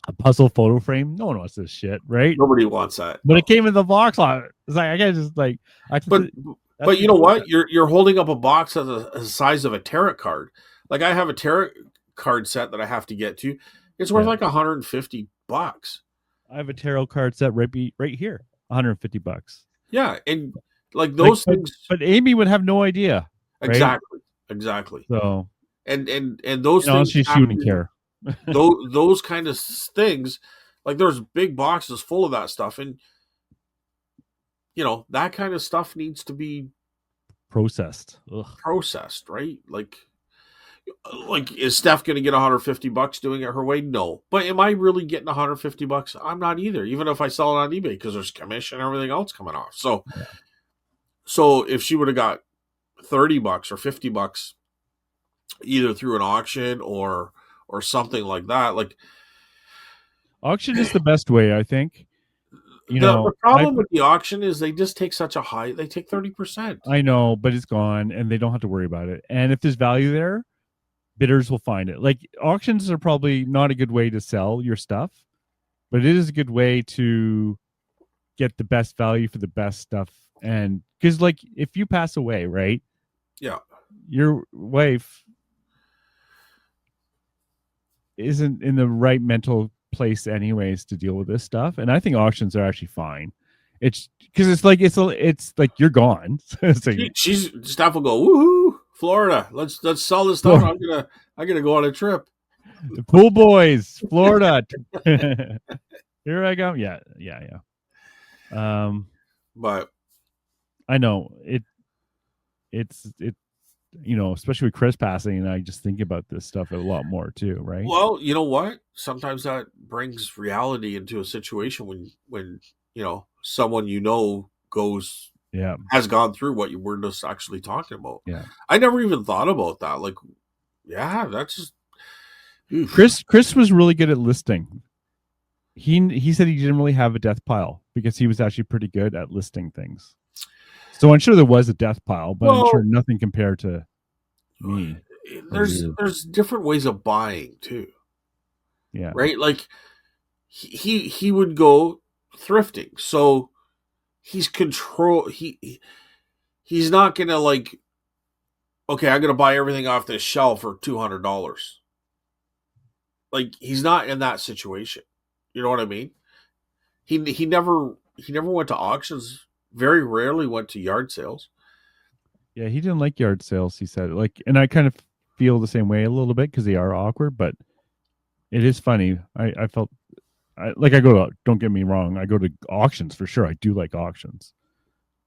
a puzzle photo frame. No one wants this shit, right? Nobody wants that. But No. it came in the box lot. It's like I gotta just like I But that's you know ridiculous. what? You're holding up a box of the size of a tarot card. Like I have a tarot card set that I have to get to. It's worth Yeah, like $150. I have a tarot card set right here, 150 bucks. Yeah, and like Like, those things. but Amy would have no idea, right? Exactly. Exactly. So, And those and things honestly, she wouldn't happen. care. Those kind of things, like there's big boxes full of that stuff, and that kind of stuff needs to be Processed. Ugh. processed, right? Like is Steph going to get $150 doing it her way? No. But am I really getting $150? I'm not either, even if I sell it on eBay, because there's commission and everything else coming off. So if she would have got $30 or $50, either through an auction or something like that, like Auction is the best way, I think. You the know, I problem with the auction is they just take such a high, they take 30%. I know, but it's gone, and they don't have to worry about it. And if there's value there, bidders will find it. Like auctions are probably not a good way to sell your stuff, but it is a good way to get the best value for the best stuff. And because, like, if you pass away, right, Yeah. your wife isn't in the right mental place, anyways, to deal with this stuff. And I think auctions are actually fine. It's because it's like you're gone. It's like, She's Steph will go, woohoo, Florida. Let's sell this stuff. I'm gonna go on a trip. pool boys, Florida. Here I go. Yeah, yeah, yeah. But I know it. Especially with Chris passing, and I just think about this stuff a lot more too. Right? well, you know what? Sometimes that brings reality into a situation when someone goes Yeah, has gone through what you were just actually talking about. yeah. I never even thought about that. Like, yeah, that's just oof. Chris was really good at listing. He said he didn't really have a death pile because he was actually pretty good at listing things. So I'm sure there was a death pile, but I'm sure Well, nothing compared to me or there's you. there's different ways of buying too, Yeah. right? Like he would go thrifting, so he's not gonna like, okay, I'm gonna buy everything off this shelf for $200. Like he's not in that situation. You know what I mean? He never went to auctions. Very rarely went to yard sales. Yeah, he didn't like yard sales, he said. Like, and I kind of feel the same way a little bit because they are awkward, but it is funny. I felt I go to, don't get me wrong, I go to auctions for sure. I do like auctions.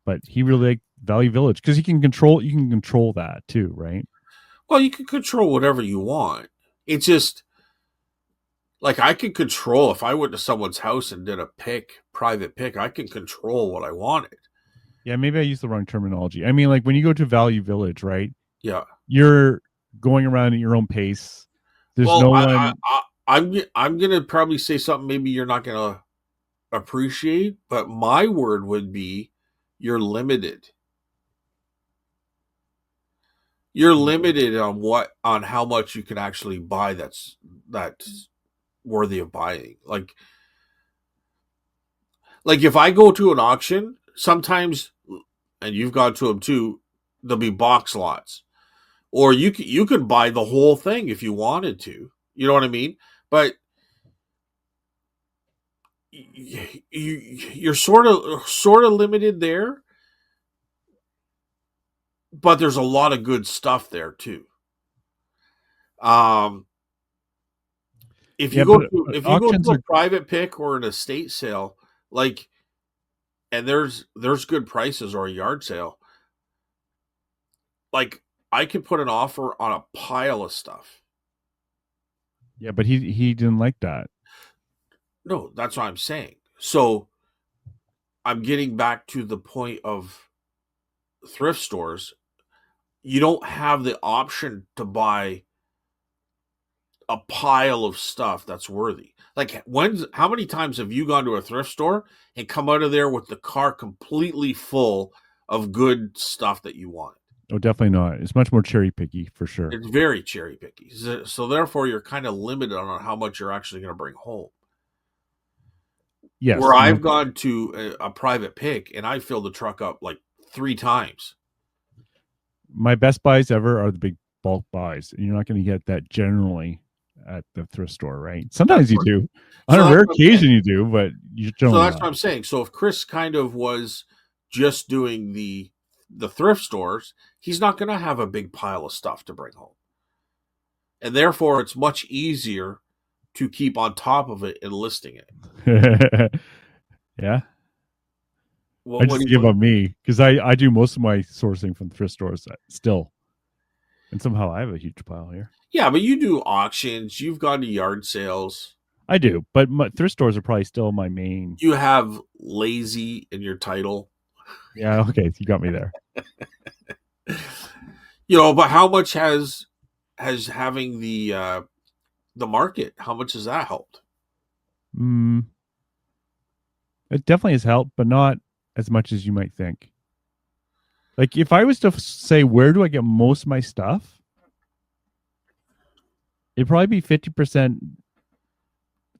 But he really liked Value Village because you can control that too, right? Well, you can control whatever you want. It's just like I can control if I went to someone's house and did a private pick, I can control what I wanted. Yeah, maybe I used the wrong terminology. I mean, like when you go to Value Village, right? Yeah. You're going around at your own pace. There's Well, no one. I'm gonna probably say something maybe you're not gonna appreciate, but my word would be you're limited. You're limited on how much you can actually buy that's worthy of buying. Like if I go to an auction, sometimes, and you've gone to them too, there'll be box lots, or you could buy the whole thing if you wanted to. You know what I mean? But you're sort of limited there, but there's a lot of good stuff there too. Um, if Yeah, you go but to if you go auctions to a are. private pick or an estate sale, like and there's good prices or a yard sale. Like I could put an offer on a pile of stuff. Yeah, but he didn't like that. No, that's what I'm saying. So I'm getting back to the point of thrift stores. You don't have the option to buy a pile of stuff that's worthy. Like how many times have you gone to a thrift store and come out of there with the car completely full of good stuff that you want? Oh, definitely not. It's much more cherry picky for sure. It's very cherry picky. So therefore you're kind of limited on how much you're actually going to bring home. Where Yes, no, I've gone to a private pick and I filled the truck up like 3 times. my best buys ever are the big bulk buys. You're not going to get that generally at the thrift store, right? That's Sometimes you what, do. On so a that's rare what I'm saying. occasion, you do, but you So generally that's not. what I'm saying. So if Chris kind of was just doing the thrift stores, he's not going to have a big pile of stuff to bring home. And therefore it's much easier to keep on top of it and listing it. Yeah, I What just do you give up me because I do most of my sourcing from thrift stores still, and somehow I have a huge pile here. Yeah, but you do auctions, you've gone to yard sales. I do, but my thrift stores are probably still my main. You have lazy in your title. Yeah, okay, you got me there. But how much has having the market, how much has that helped? Mm, it definitely has helped, but not as much as you might think. Like if I was to say where do I get most of my stuff, it'd probably be 50%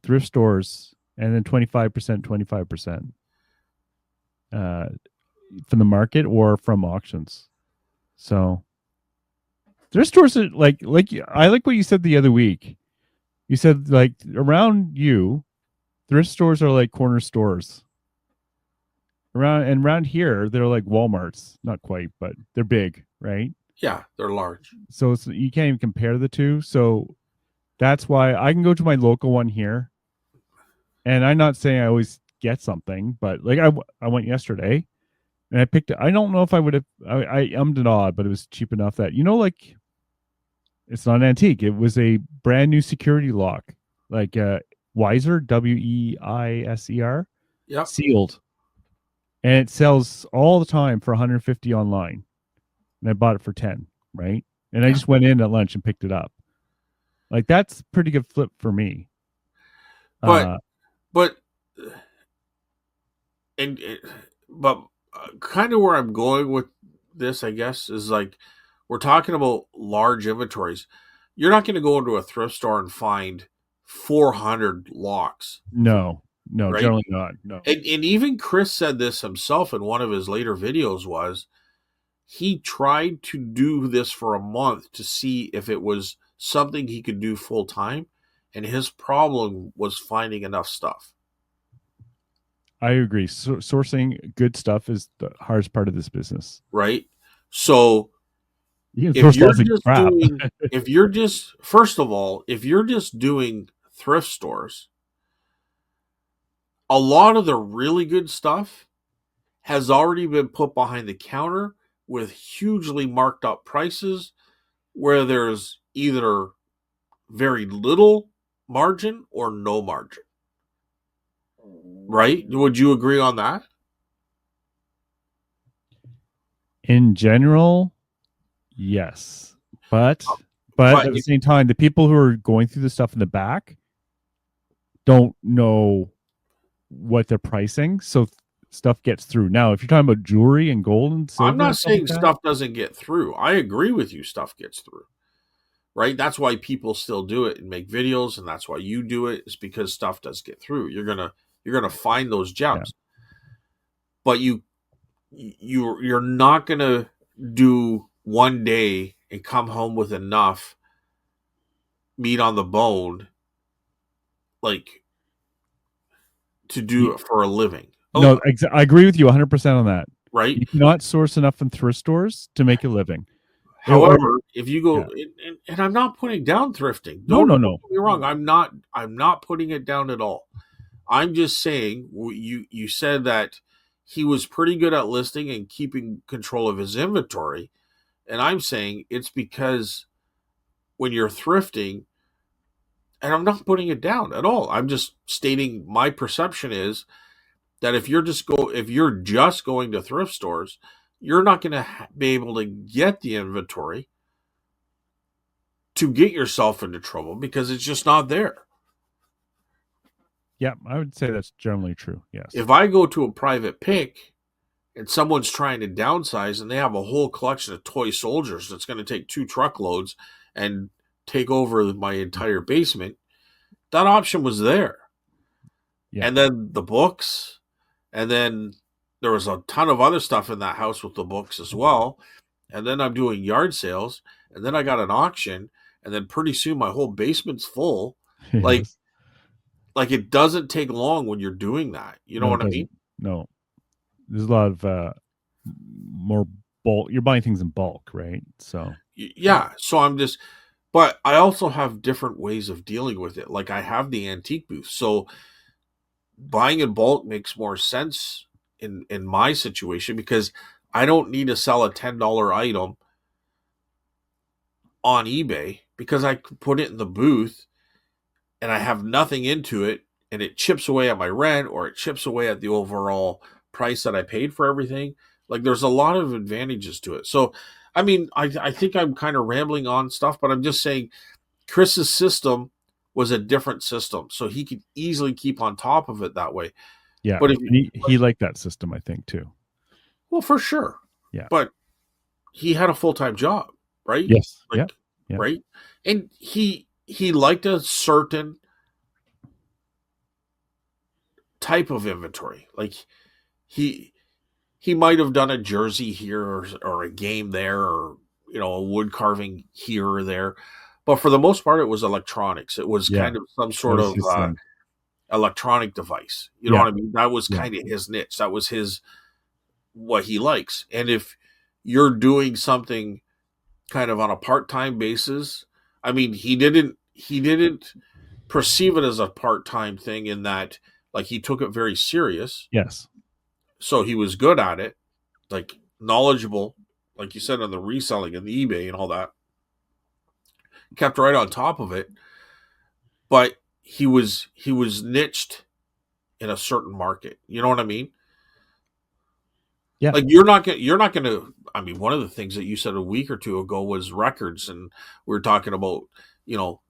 thrift stores and then 25% uh, from the market or from auctions. So thrift stores are like I like what you said the other week. You said like around you, thrift stores are like corner stores. Around here, they're like Walmarts, not quite, but they're big, right? Yeah, they're large. So you can't even compare the two. So that's why I can go to my local one here, and I'm not saying I always get something, but like I went yesterday and I picked it. I don't know if I would have. I ummed and awed, but it was cheap enough that like it's not an antique. It was a brand new security lock, like Weiser Weiser, Yep. sealed, and it sells all the time for 150 online. And I bought it for 10, right? And I Yeah. just went in at lunch and picked it up. Like that's pretty good flip for me. But Uh, but and but kind of where I'm going with this, I guess, is like we're talking about large inventories. You're not going to go into a thrift store and find 400 locks, no, no, right? generally not. No. And even Chris said this himself in one of his later videos was he tried to do this for a month to see if it was something he could do full time, and his problem was finding enough stuff. I agree. Sourcing good stuff is the hardest part of this business. Right? So You can if source you're lots of just crap. doing, if you're just, first of all, if you're just doing thrift stores, a lot of the really good stuff has already been put behind the counter with hugely marked up prices where there's either very little margin or no margin. Right? Would you agree on that? In general, yes. But But at the same time, the people who are going through the stuff in the back don't know what they're pricing, so stuff gets through. Now, if you're talking about jewelry and gold and I'm silver not and stuff like saying that, stuff doesn't get through. I agree with you, stuff gets through. Right? That's why people still do it and make videos, and that's why you do it, is because stuff does get through. You're gonna find those yeah. gems. But you're not gonna do one day and come home with enough meat on the bone, like to do You, it for a living. Oh, no, I agree with you 100% on that. right. You cannot source enough from thrift stores to make a living. Or However, if you go, yeah, and I'm not putting down thrifting. no, no, Don't no. get me wrong. I'm not putting it down at all. I'm just saying you said that he was pretty good at listing and keeping control of his inventory. And I'm saying it's because when you're thrifting, and I'm not putting it down at all. I'm just stating my perception is that if you're just going to thrift stores, you're not going to be able to get the inventory to get yourself into trouble because it's just not there. Yeah, I would say that's generally true. Yes. If I go to a private pick and someone's trying to downsize and they have a whole collection of toy soldiers that's going to take 2 truckloads and take over my entire basement, that option was there. Yeah. And then the books, and then there was a ton of other stuff in that house with the books as well. And then I'm doing yard sales, and then I got an auction, and then pretty soon my whole basement's full. Like Yes. like it doesn't take long when you're doing that. You know No, it what I mean? doesn't. No. There's a lot of more bulk. You're buying things in bulk, right? So Yeah. So I'm just, but I also have different ways of dealing with it. Like I have the antique booth, so buying in bulk makes more sense in my situation because I don't need to sell a $10 item on eBay because I could put it in the booth and I have nothing into it and it chips away at my rent or it chips away at the overall price that I paid for everything. Like there's a lot of advantages to it. So, I mean, I think I'm kind of rambling on stuff, but I'm just saying Chris's system was a different system. So he could easily keep on top of it that way. yeah, But if and you, he liked that system, I think too. well, for sure. Yeah. But he had a full-time job, right? Yes. Yeah. Like, Yeah. right? And he liked a certain type of inventory. Like he he might have done a jersey here or a game there or a wood carving here or there, but for the most part, it was electronics. It was Yeah. kind of some That sort was of his thing. electronic device. You know Yeah. what I mean? That was Yeah. kind of his niche. That was his what he likes. And if you're doing something kind of on a part-time basis, I mean, he didn't perceive it as a part-time thing in that like he took it very serious. Yes. So he was good at it, like knowledgeable, like you said on the reselling and the eBay and all that. Kept right on top of it, but he was niched in a certain market. You know what I mean? Yeah. Like you're not gonna. I mean, one of the things that you said a week or two ago was records, and we were talking about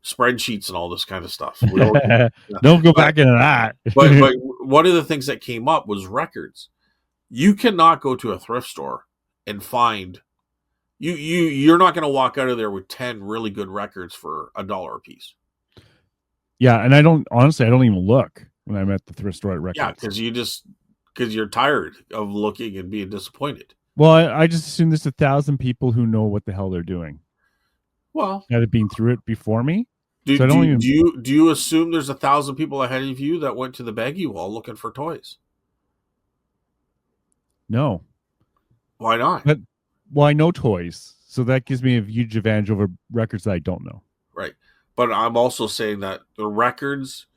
spreadsheets and all this kind of stuff. We don't, yeah. Don't go but back into that. but one of the things that came up was records. You cannot go to a thrift store and find you're not going to walk out of there with 10 really good records for $1 a piece. Yeah, and I don't even look when I'm at the thrift store at Yeah, records. because you're tired of looking and being disappointed. Well, I just assume there's 1,000 people who know what the hell they're doing Well, that have been through it before me. do, So I don't do, even do you do you assume there's 1,000 people ahead of you that went to the baggie wall looking for toys? know. Why not? But well, I know toys, so that gives me a huge advantage over records that I don't know. Right. But I'm also saying that the records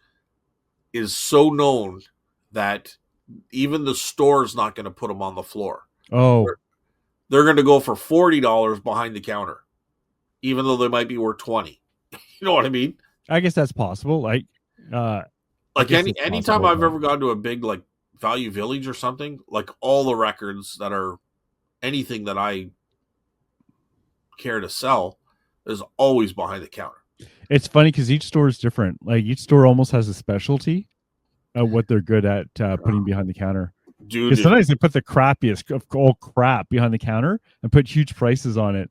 is so known that even the store's not going to put them on the floor. Oh, They're going to go for $40 behind the counter, even though they might be worth 20. You know what I mean? I guess that's possible. Like, I Like guess it's anytime possible, I've but- ever gone to a big like Value Village or something, like all the records that are anything that I care to sell is always behind the counter. It's funny because each store is different. Like each store almost has a specialty of what they're good at putting behind the counter. Dude, Because sometimes they put the crappiest of all crap behind the counter and put huge prices on it.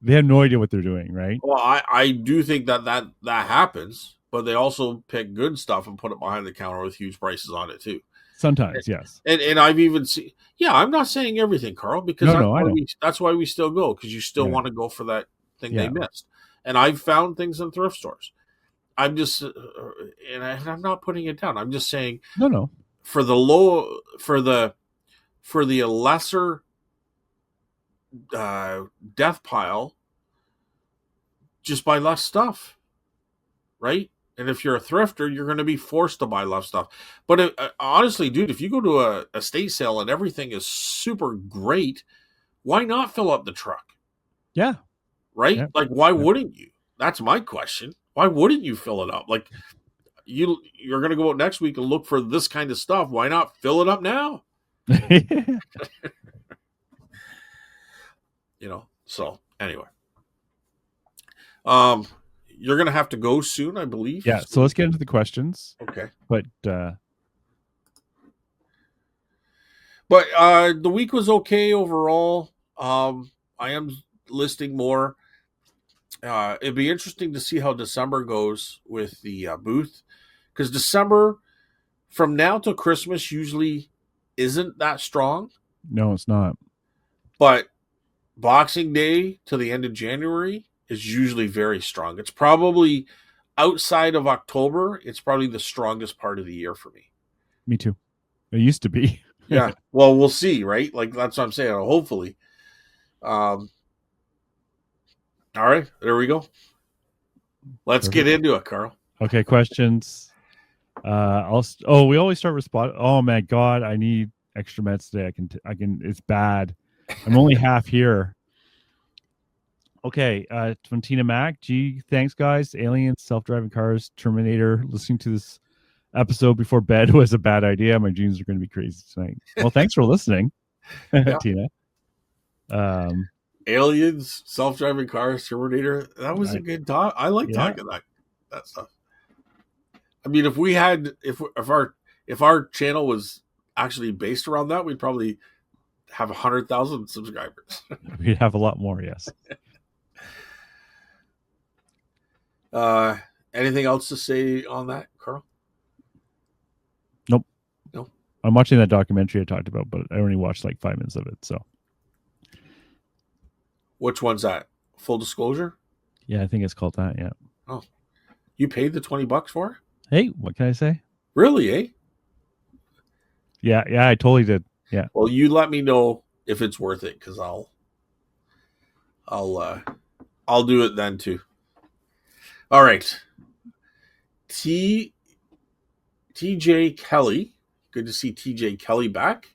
They have no idea what they're doing, right? well, I do think that happens, but they also pick good stuff and put it behind the counter with huge prices on it too. Sometimes, yes. And I've even seen, yeah, I'm not saying everything, Carl, because No, I know. that's why we still go, because you still Yeah. want to go for that thing Yeah. they missed. And I've found things in thrift stores. I'm just, and I'm not putting it down. I'm just saying No. for the low, for the lesser death pile, just buy less stuff, right? And if you're a thrifter, you're going to be forced to buy love stuff. But honestly, dude, if you go to a estate sale and everything is super great, why not fill up the truck? Yeah. Right? Yeah. Like, why Yeah. wouldn't you? That's my question. Why wouldn't you fill it up? Like, you're going to go out next week and look for this kind of stuff. Why not fill it up now? So anyway, you're going to have to go soon, I believe. Yeah. So let's get into the questions. Okay. But the week was okay overall. I am listing more. It'd be interesting to see how December goes with the booth, because December from now till Christmas usually isn't that strong. No, it's not. But Boxing Day to the end of January is usually very strong. It's probably outside of October, it's probably the strongest part of the year for me. Me too. It used to be. Yeah. Well, we'll see, right? Like, that's what I'm saying. Hopefully. All right, there we go. Let's get into it, Carl. Okay, questions. We always start responding. Oh my God, I need extra meds today. I can. It's bad. I'm only half here. Okay, from Tina Mac. Gee, thanks guys. Aliens, self-driving cars, Terminator. Listening to this episode before bed was a bad idea. My dreams are going to be crazy tonight. Well, thanks for listening, Tina. Aliens, self-driving cars, Terminator. That was a good talk. I like talking that stuff. I mean, if our channel was actually based around that, we'd probably have 100,000 subscribers. We'd have a lot more, yes. Anything else to say on that, Carl? Nope. No. I'm watching that documentary I talked about, but I only watched like 5 minutes of it. So, which one's that? Full disclosure? Yeah, I think it's called that. Yeah. Oh, you paid the $20 for it? Hey, what can I say? Really, eh? Yeah, I totally did. Yeah. Well, you let me know if it's worth it, because I'll do it then too. All right. TJ Kelly. Good to see TJ Kelly back.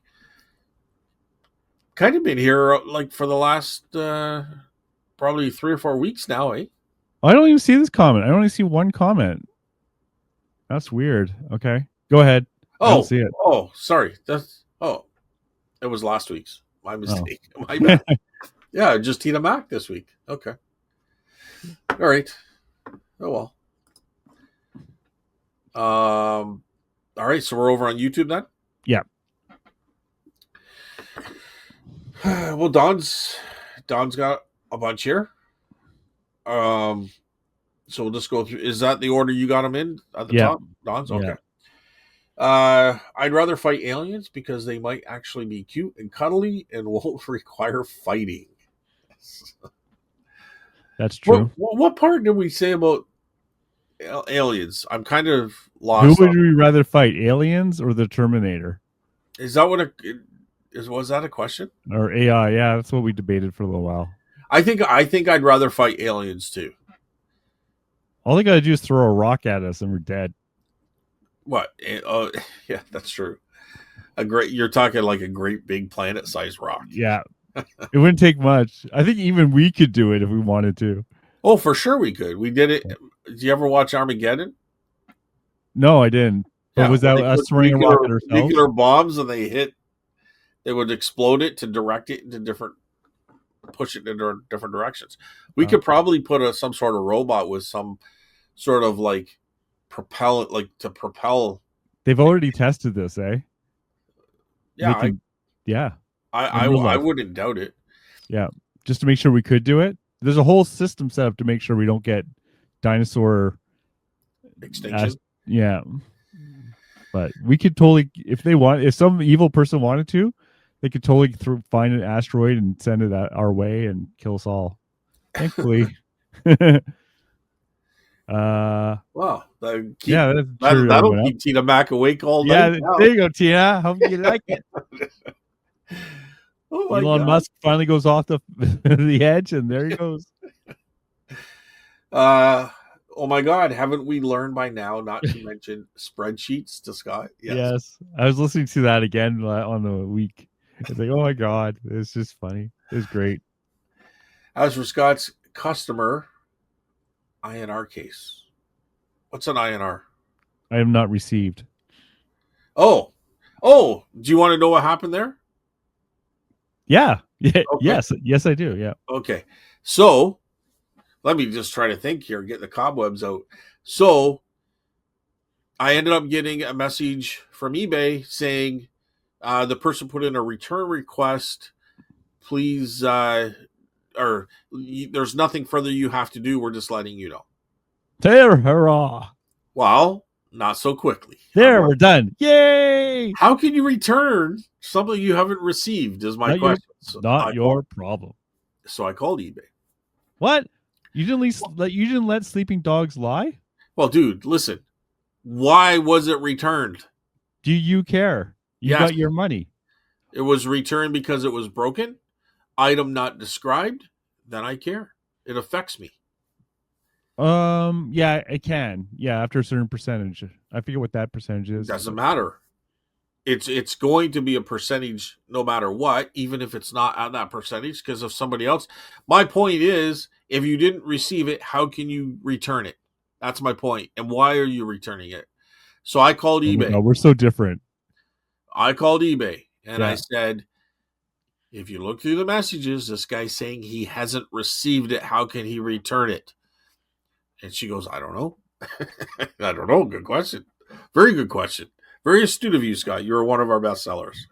Kind of been here like for the last probably 3 or 4 weeks now, eh? I don't even see this comment. I only see one comment. That's weird. Okay. Go ahead. I don't see it. Oh, sorry. It was last week's. My mistake. Oh. My bad. Yeah, just Tina Mac this week. Okay. All right. Oh well. All right, so we're over on YouTube then? Yeah. Well, Don's got a bunch here. So we'll just go through. Is that the order you got them in at the top? Don's? Okay. Yeah. I'd rather fight aliens because they might actually be cute and cuddly and won't require fighting. That's true. What part did we say about aliens? I'm kind of lost. Who would we rather fight, aliens or the Terminator? Is that what was that a question? Or AI? Yeah, that's what we debated for a little while. I think I'd rather fight aliens too. All they got to do is throw a rock at us and we're dead. What? Oh, yeah, that's true. You're talking like a great big planet-sized rock. Yeah. It wouldn't take much. I think even we could do it if we wanted to. Oh, for sure we could. We did it. Did you ever watch Armageddon? No, I didn't. But was that us throwing a rocket ourselves? Nuclear bombs, and they would explode it to direct it into push it in different directions. We could probably put some sort of robot with some sort of like propel. They've already tested this, eh? Yeah. I wouldn't doubt it. Yeah. Just to make sure we could do it. There's a whole system set up to make sure we don't get dinosaur extinction. Yeah. But we could totally, if some evil person wanted to, they could totally find an asteroid and send it our way and kill us all. Thankfully. Wow. That'll keep Tina Mac awake all night. Yeah, there you go, Tina. Hope you like it. Elon Musk finally goes off the edge, and there he goes. Oh my God, haven't we learned by now not to mention spreadsheets to Scott? Yes. Yes, I was listening to that again on the week. It's like, oh my god, it's just funny. It's great. As for Scott's customer INR case, what's an INR? I am not received. Oh, oh, do you want to know what happened there? Yeah, yeah, Okay. yes, I do. Yeah. Okay. So let me just try to think here, get the cobwebs out. So I ended up getting a message from eBay saying the person put in a return request. Please, or there's nothing further you have to do. We're just letting you know. There, hurrah! Well, not so quickly. There, we're done. Yay! How can you return something you haven't received? Is my Not your, question. So not your problem. I called eBay. What? You didn't let sleeping dogs lie? Well, dude, listen. Why was it returned? Do you care? You Yes, got your money. it was returned because it was broken. Item not described. Then I care. It affects me. Yeah, it can. Yeah, after a certain percentage. I forget what that percentage It is. doesn't matter. It's going to be a percentage no matter what, even if it's not at that percentage because of somebody else. My point is, if you didn't receive it, how can you return it? That's my point. And why are you returning it? So I called Oh my eBay. god, we're so different. I called eBay and I Yeah. said, if you look through the messages, this guy's saying he hasn't received it. How can he return it? And she goes, I don't know. I don't know. Good question. Very good question. Very astute of you, Scott. You're one of our best sellers.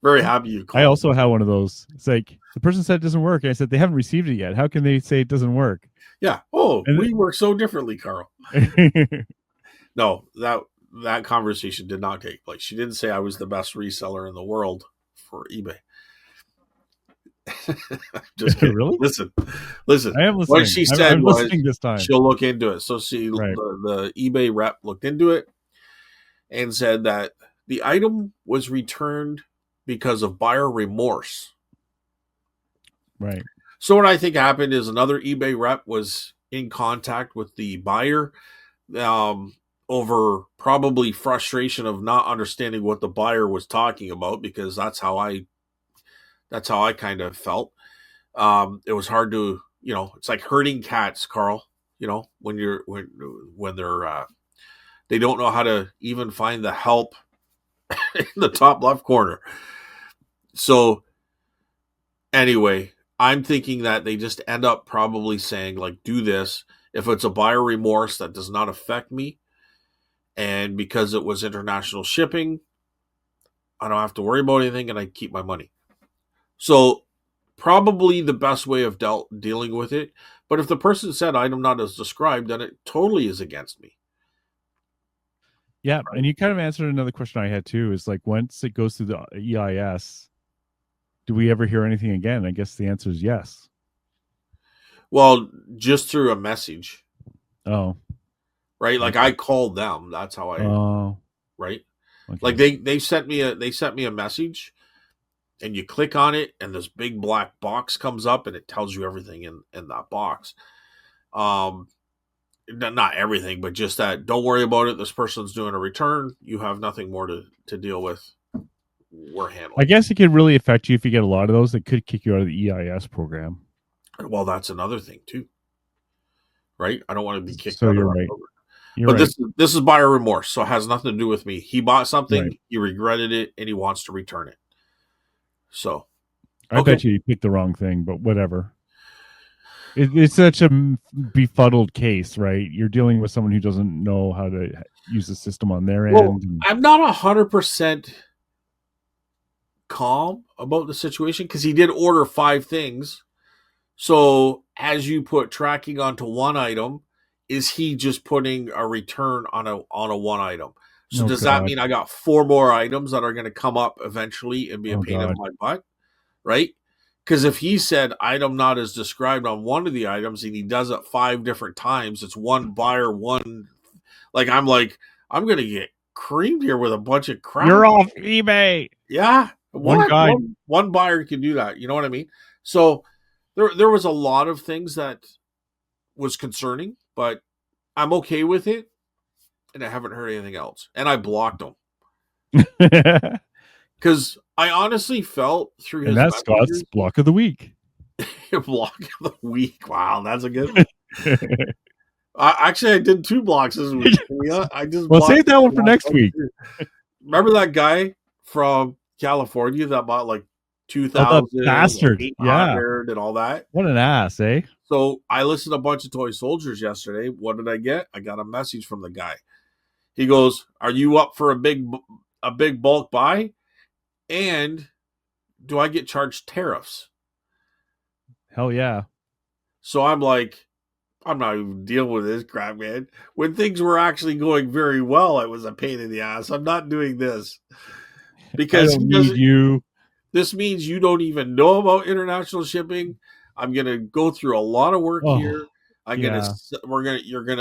Very happy you I called. also have one of those. It's like the person said it doesn't work. And I said they haven't received it yet. How can they say it doesn't work? Yeah. Oh, And we work so differently, Carl. No, that conversation did not take place. She didn't say I was the best reseller in the world for eBay. Just kidding. really? Listen. I am What listening. she said I'm was listening this time. she'll look into it. So Right. the eBay rep looked into it and said that the item was returned because of buyer remorse. Right. So what I think happened is another eBay rep was in contact with the buyer um, over probably frustration of not understanding what the buyer was talking about because that's how I kind of felt. It was hard to it's like herding cats, Carl. When they're they don't know how to even find the help in the top left corner. So anyway, I'm thinking that they just end up probably saying like, do this. If it's a buyer remorse, that does not affect me. And because it was international shipping, I don't have to worry about anything and I keep my money. So probably the best way of dealing with it. But if the person said item not as described, then it totally is against me. Yeah. And you kind of answered another question I had too, is like once it goes through the EIS, do we ever hear anything again? I guess the answer is yes. Well, just through a message, Oh. right? Like Okay. I called them. That's how I Oh. right. Okay. Like they sent me a message, and you click on it, and this big black box comes up, and it tells you everything in that box. Um, not everything, but just that. Don't worry about it. This person's doing a return. You have nothing more to deal with. We're handling. I guess it could really affect you if you get a lot of those. It could kick you out of the EIS program. Well, that's another thing too, right? I don't want to be kicked So out of you're that right. program. You're But right. this is buyer remorse, so it has nothing to do with me. He bought Right. something, he regretted it, and he wants to return it. So I okay, bet you picked the wrong thing, but whatever. It's such a befuddled case, right? You're dealing with someone who doesn't know how to use the system on their well, end. And, I'm not 100% calm about the situation because he did order 5 things. So as you put tracking onto one item, is he just putting a return on a one item? So oh does that God. mean I got 4 more items that are going to come up eventually and be a Oh pain in God. my butt? Right? Because if he said item not as described on one of the items and he does it 5 different times, it's one buyer, one I'm gonna get creamed here with a bunch of crap. You're off eBay. Yeah. One What? guy. One buyer can do that. You know what I mean? So there was a lot of things that was concerning, but I'm okay with it, and I haven't heard anything else. And I blocked him And because I honestly felt through his that's Scott's messages. block of the week. Block of the week. Wow, that's a good one. Actually, I did 2 blocks this week. I just Well, blocked save that one for last next one week. too. Remember that guy from California that bought like Oh, the 2,000, bastard. Yeah. 800 and all that? What an ass, eh? So I listened to a bunch of toy soldiers yesterday. What did I get? I got a message from the guy. He goes, "Are you up for a big bulk buy? And do I get charged tariffs?" Hell yeah. So I'm like, I'm not even dealing with this crap, man. When things were actually going very well, it was a pain in the ass. I'm not doing this I because he don't need doesn't. you. This means you don't even know about international shipping. I'm gonna go through a lot of work Oh, here. I'm gonna yeah. we're gonna you're going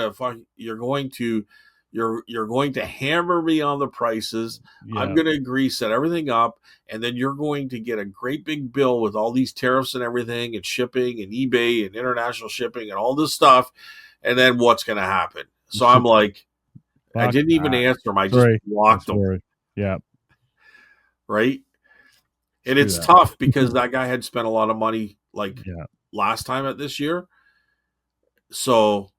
to hammer me on the prices. I'm Yeah. gonna agree, set everything up, and then you're going to get a great big bill with all these tariffs and everything, and shipping and eBay and international shipping and all this stuff. And then what's gonna happen? So I'm Shit. like, I Fuck didn't even that. answer him. I just Sorry. blocked That's him, sorry. Yeah. right? And Screw it's that. tough because that guy had spent a lot of money like Yeah. last time at this year. So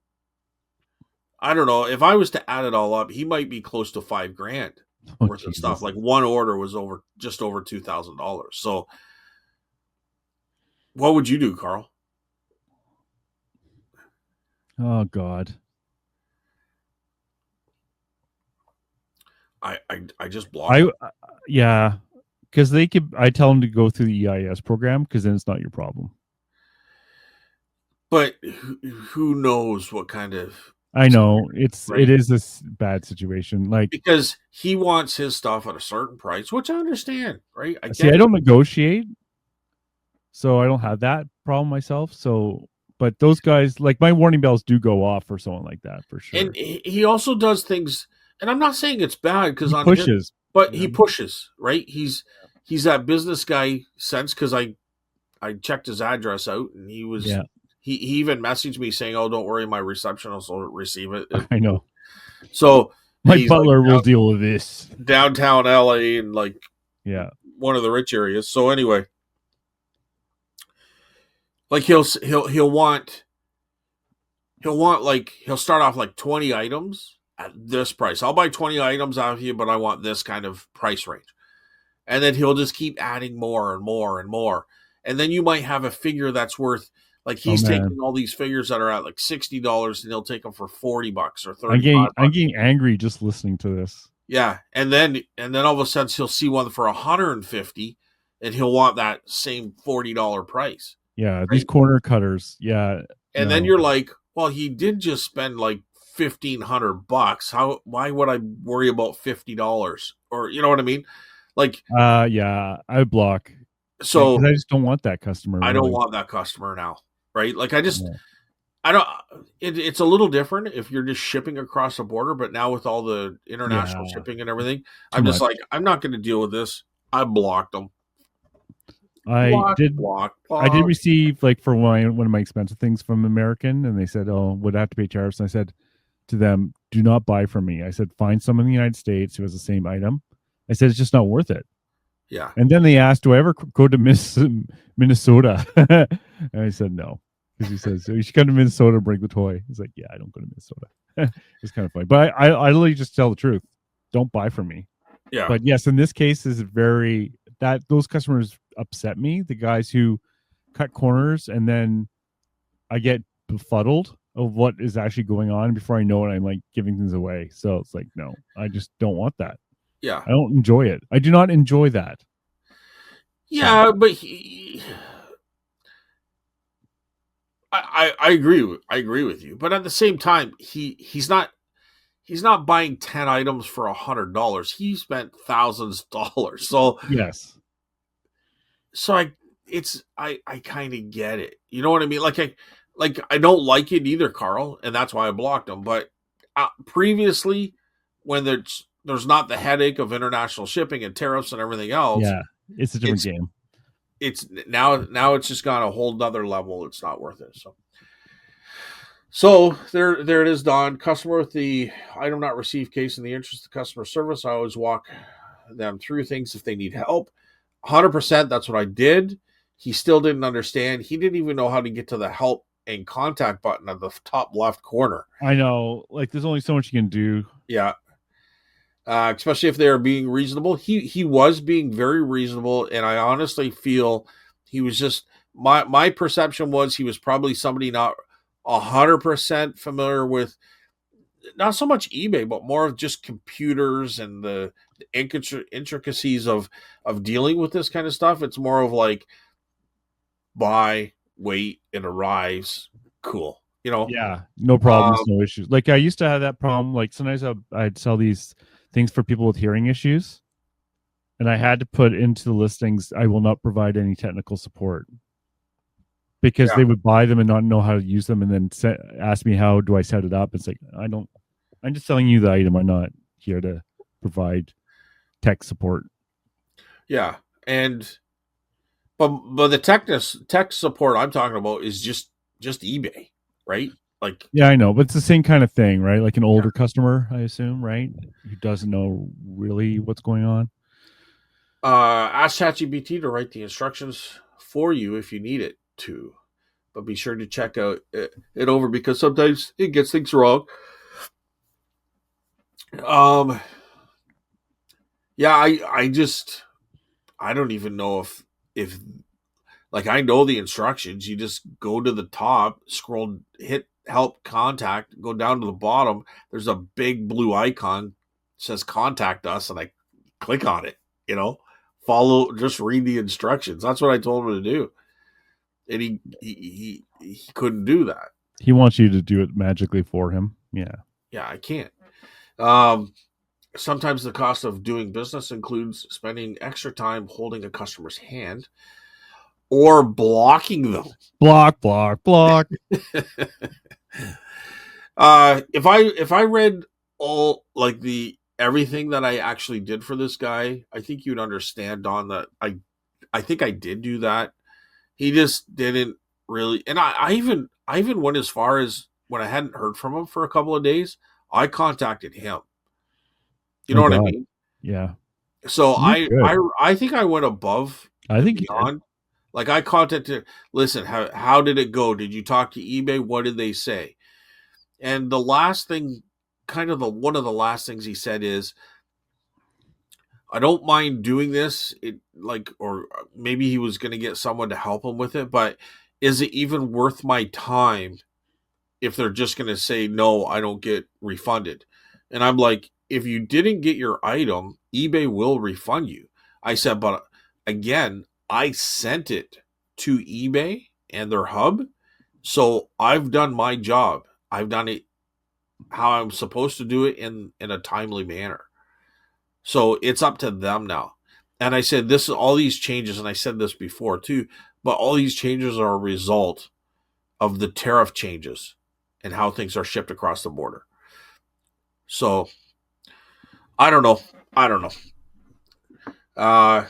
I don't know. If I was to add it all up, he might be close to $5,000 Oh, worth of stuff. Jesus. Like one order was over just over $2,000. So what would you do, Carl? Oh, God. I just blocked him. Yeah. Because I tell them to go through the EIS program because then it's not your problem. But who knows what kind of I know it right? is this bad situation. Like, Because he wants his stuff at a certain price, which I understand, right? I see, get I it. don't negotiate, so I don't have that problem myself. So, but those guys, like my warning bells, do go off for someone like that for And sure. he also does things, and I'm not saying it's bad because He on his, pushes, but you he know. pushes, right? He's that business guy sense because I checked his address out and Yeah, he even messaged me saying, "Oh, don't worry, my receptionist will receive it." I know. So My he's like butler will deal with this. downtown LA and like Yeah, one of the rich areas. So anyway, like he'll want like he'll start off like 20 items at this price. I'll buy 20 items out of you, but I want this kind of price range. And then he'll just keep adding more and more and more. And then you might have a figure that's worth like oh he's taking man, all these figures that are at like $60 and he'll take them for $40 or 35 I'm bucks. getting angry just listening to this. Yeah. And then all of a sudden he'll see one for 150 and he'll want that same $40 price. Yeah, these Right. corner cutters. Yeah, And then no. you're like, well, he did just spend like $1,500. Why would I worry about $50? Or you know what I mean? Like, Yeah, I block because so I just don't want that customer. I don't Really. want that customer now. Right. Like Yeah, I don't, it's a little different if you're just shipping across the border, but now with all the yeah, international shipping and everything, too I'm just much. like, I'm not going to deal with this. I blocked them. I Block, did block, I did block. receive like for one of my expensive things from American, and they said, "Oh, would I have to pay tariffs?" And I said to them, "Do not buy from me." I said, "Find someone in the United States who has the same item." I said, "It's just not worth it." Yeah. And then they asked, "Do I ever go to Minnesota?" And I said, "No," because he says, "So you should come to Minnesota and bring the toy." He's like, "Yeah, I don't go to Minnesota." It's kind of funny, but I literally just tell the truth. Don't buy from me. Yeah. But yes, in this case, is very that those customers upset me. The guys who cut corners and then I get befuddled of what is actually going on before I know it. I'm like giving things away. So it's like, no, I just don't want that. Yeah. I don't enjoy it. I do not enjoy that. So Yeah. But I agree. I agree with you. But at the same time, he's not buying 10 items for $100. He spent thousands of dollars. yes, So I kind of get it. You know what I mean? Like I don't like it either, Carl, and that's why I blocked him. But previously, when there's not the headache of international shipping and tariffs and everything else, yeah, it's a different it's game. it's now it's just gone a whole nother level. It's not worth it. So there it is, Don. Customer with the item not received case in the interest of customer service. I always walk them through things if they need help. 100%. That's what I did. He still didn't understand. He didn't even know how to get to the help and contact button at the top left corner. I know, like, there's only so much you can do. Yeah. Especially if they are being reasonable. He was being very reasonable, and I honestly feel he was just my perception was he was probably somebody not 100% familiar with not so much eBay, but more of just computers and the intricacies of dealing with this kind of stuff. It's more of like buy, wait, it arrives, cool. Yeah, no problems, Um, no issues. Like, I used to have that problem. Like, sometimes I'd sell these things for people with hearing issues, and I had to put into the listings, I will not provide any technical support, because yeah, they would buy them and not know how to use them, and then ask me, how do I set it up? It's like, I'm just selling you the item. I'm not here to provide tech support. yeah, and but the tech support I'm talking about is just eBay, right? Like, Yeah, I know, but it's the same kind of thing, right? Like an yeah. older customer, I assume, right? Who doesn't know really what's going on. Ask ChatGPT to write the instructions for you if you need it to, but be sure to check out it over because sometimes it gets things wrong. Um, yeah, I don't even know if like I know the instructions. You just go to the top, scroll, hit help contact, go down to the bottom. There's a big blue icon says contact us, and I click on it. You know, follow, just read the instructions. That's what I told him to do, and he couldn't do that. He wants you to do it magically for him. Yeah. Yeah, I can't. Um, Sometimes the cost of doing business includes spending extra time holding a customer's hand or blocking them. Block, block, block. If I read all like the everything that I actually did for this guy, I think you'd understand, Don, that I think I did do that. He just didn't really, and I even went as far as when I hadn't heard from him for a couple of days, I contacted him. You Oh know what I God. mean? Yeah. So You did good. I think I went above I and think you did. beyond. Like I contacted, listen, how did it go? Did you talk to eBay? What did they say? And the last thing, kind of the one of the last things he said is, I don't mind doing this. It like, or maybe he was going to get someone to help him with it, but is it even worth my time if they're just going to say no? I don't get refunded. And I'm like, if you didn't get your item, eBay will refund you. I said, but again, I sent it to eBay and their hub, so I've done my job. I've done it how I'm supposed to do it in a timely manner. So it's up to them now. And I said this is all these changes, and I said this before too, but all these changes are a result of the tariff changes and how things are shipped across the border. So I don't know. I don't know. Uh,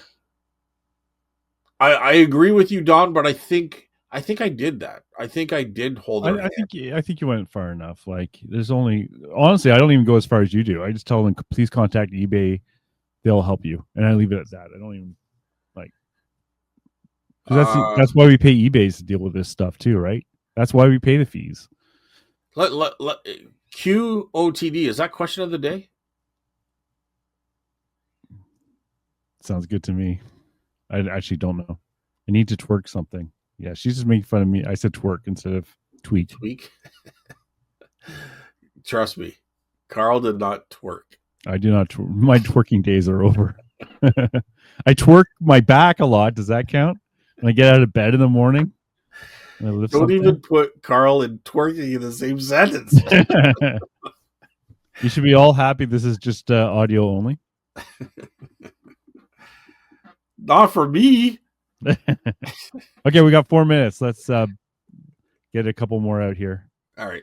I agree with you, Don, but I think I did that. I think I did hold their I hand. think I think you went far enough. Like, there's only, honestly, I don't even go as far as you do. I just tell them, please contact eBay. They'll help you, and I leave it at that. I don't even, like, because Uh, that's why we pay eBay's to deal with this stuff too, right? That's why we pay the fees. let QOTD, is that question of the day? Sounds good to me. I actually don't know. I need to twerk something. Yeah, she's just making fun of me. I said twerk instead of tweak. Tweak. Trust me, Carl did not twerk. I do not. My twerking days are over. I twerk my back a lot. Does that count? When I get out of bed in the morning and I lift Don't something. even put Carl and twerking in the same sentence. You should be all happy. This is just audio only. Not for me. Okay, we got 4 minutes. Let's get a couple more out here. All right.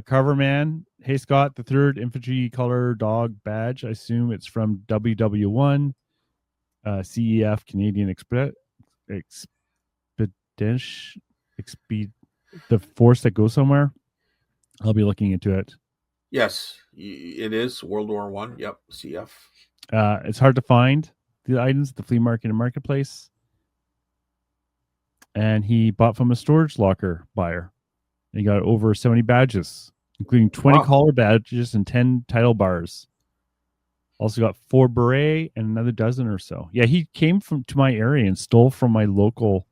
Carver Man. Hey Scott, the third infantry color dog badge. I assume it's from WW1, CEF Canadian Expedition, the force that goes somewhere. I'll be looking into it. Yes, it is World War I. Yep, CF. It's hard to find the items at the flea market and marketplace. And he bought from a storage locker buyer. He got over 70 badges, including 20 Wow. collar badges and 10 title bars. Also got 4 beret and another dozen or so. Yeah, he came to my area and stole from my local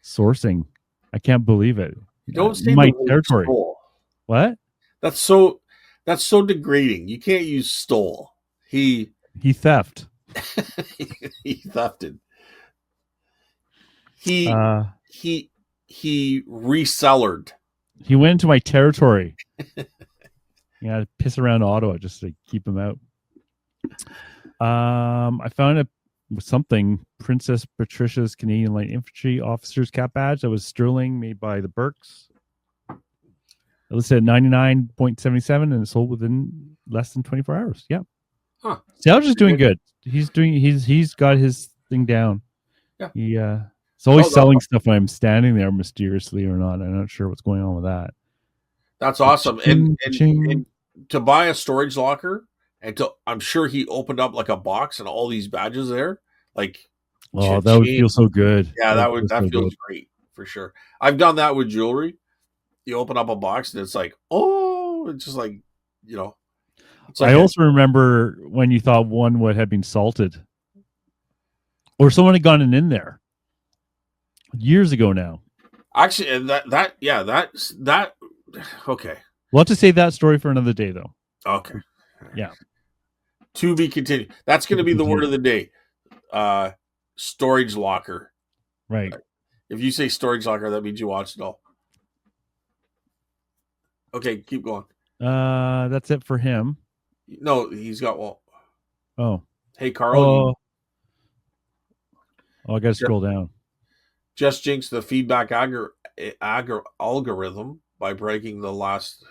sourcing. I can't believe it. Don't say the My word territory. stole. What? That's so degrading. You can't use stole. He He theft. he thefted. He Uh, he resellered. he went into my territory. Yeah, to piss around Ottawa just to keep him out. I found something Princess Patricia's Canadian Light Infantry Officer's Cap badge that was sterling, made by the Burks. It listed at 99.77 and it sold within less than 24 hours. Yeah. Huh. Sales is doing good. He's got his thing down. Yeah. He it's always selling stuff when I'm standing there mysteriously or not. I'm not sure what's going on with that. That's awesome. And to buy a storage locker, and I'm sure he opened up like a box and all these badges there. Like, oh, that would feel so good. Yeah, that feels great for sure. I've done that with jewelry. You open up a box and it's like, oh, it's just like, you know. Like I also remember when you thought one would have been salted, or someone had gotten in there years ago now. Actually, and that. Okay. We'll have to save that story for another day, though. Okay. Yeah. To be continued. That's going to be the word of the day. Storage locker. Right. If you say storage locker, that means you watched it all. Okay, keep going. That's it for him. No, he's got one. Oh. Hey, Carl. I got to scroll down. Just jinxed the feedback algorithm by breaking the last.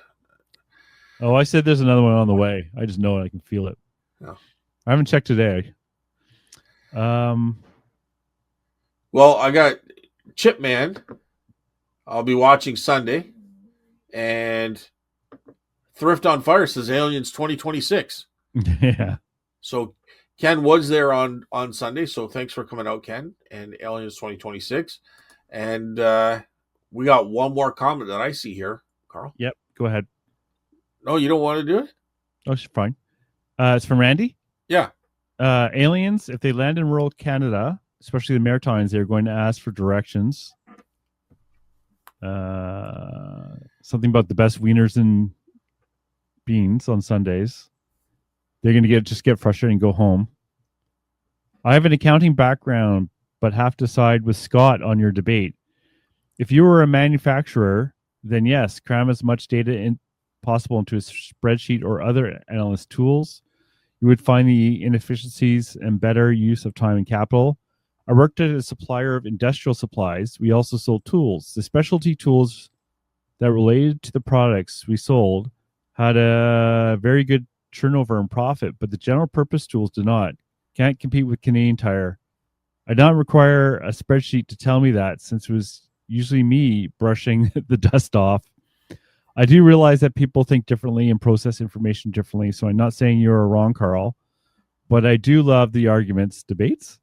Oh, I said there's another one on the way. I just know it. I can feel it. Yeah. I haven't checked today. Well, I got Chipman. I'll be watching Sunday. And Thrift on Fire says Aliens 2026. Yeah. So Ken was there on Sunday. So thanks for coming out, Ken, and Aliens 2026. And we got one more comment that I see here, Carl. Yep. Go ahead. No, you don't want to do it? Oh, fine. It's from Randy. Yeah. Aliens, if they land in rural Canada, especially the Maritimes, they're going to ask for directions. Something about the best wieners and beans on Sundays. They're going to get frustrated and go home. I have an accounting background, but have to side with Scott on your debate. If you were a manufacturer, then yes, cram as much data possible into a spreadsheet or other analyst tools. You would find the inefficiencies and better use of time and capital. I worked at a supplier of industrial supplies. We also sold tools. The specialty tools that related to the products we sold had a very good turnover and profit, but the general purpose tools did not. Can't compete with Canadian Tire. I did not require a spreadsheet to tell me that, since it was usually me brushing the dust off. I do realize that people think differently and process information differently, so I'm not saying you're wrong, Carl, but I do love the arguments, debates.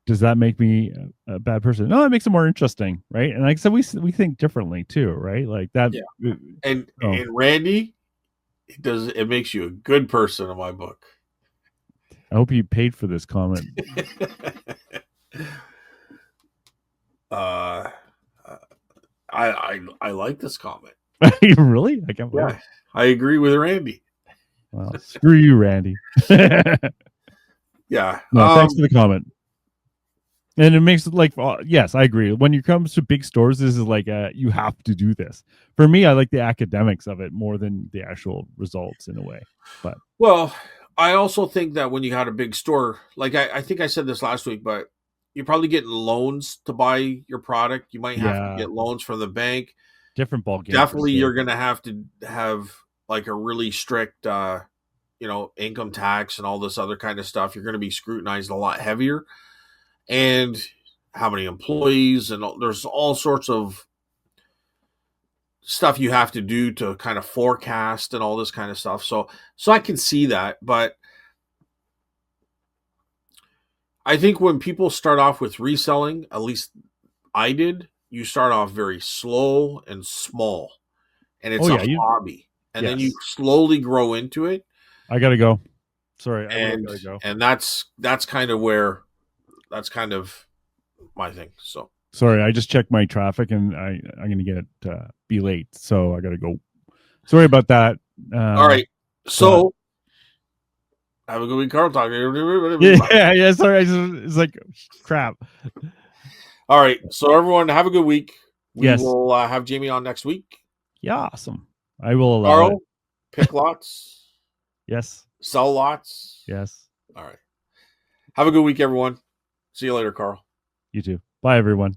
Does that make me a bad person? No, it makes it more interesting, right? And like I said, we think differently too, right? Like that. Yeah. And Randy, it makes you a good person in my book. I hope you paid for this comment. I like this comment. Really? I can't believe. Yeah, I agree with Randy. Well, screw you, Randy. Yeah. No, thanks for the comment. And it makes it like, yes, I agree. When it comes to big stores, this is like, you have to do this. For me, I like the academics of it more than the actual results in a way. But well, I also think that when you got a big store, like I think I said this last week, but you're probably getting loans to buy your product. You might have to get loans from the bank. Different ball game. Definitely, you're going to have like a really strict, income tax and all this other kind of stuff. You're going to be scrutinized a lot heavier. And how many employees, and there's all sorts of stuff you have to do to kind of forecast and all this kind of stuff. So I can see that, but I think when people start off with reselling, at least I did, you start off very slow and small, and Oh it's a yeah, you hobby, and then you yes. slowly grow into it, I gotta go. Sorry, I really and gotta go. that's kind of where that's kind of my thing. So Sorry, I just checked my traffic and I'm gonna get be late, so I gotta go. Sorry about that. all right, But so have a good week, Carl. Talk to you. yeah, yeah. Sorry, it's like crap. All right, so everyone, have a good week. We Yes, will have Jamie on next week. yeah, awesome. I will allow it. Carl, pick lots, Yes, sell lots. yes. All right. Have a good week, everyone. See you later, Carl. You too. Bye, everyone.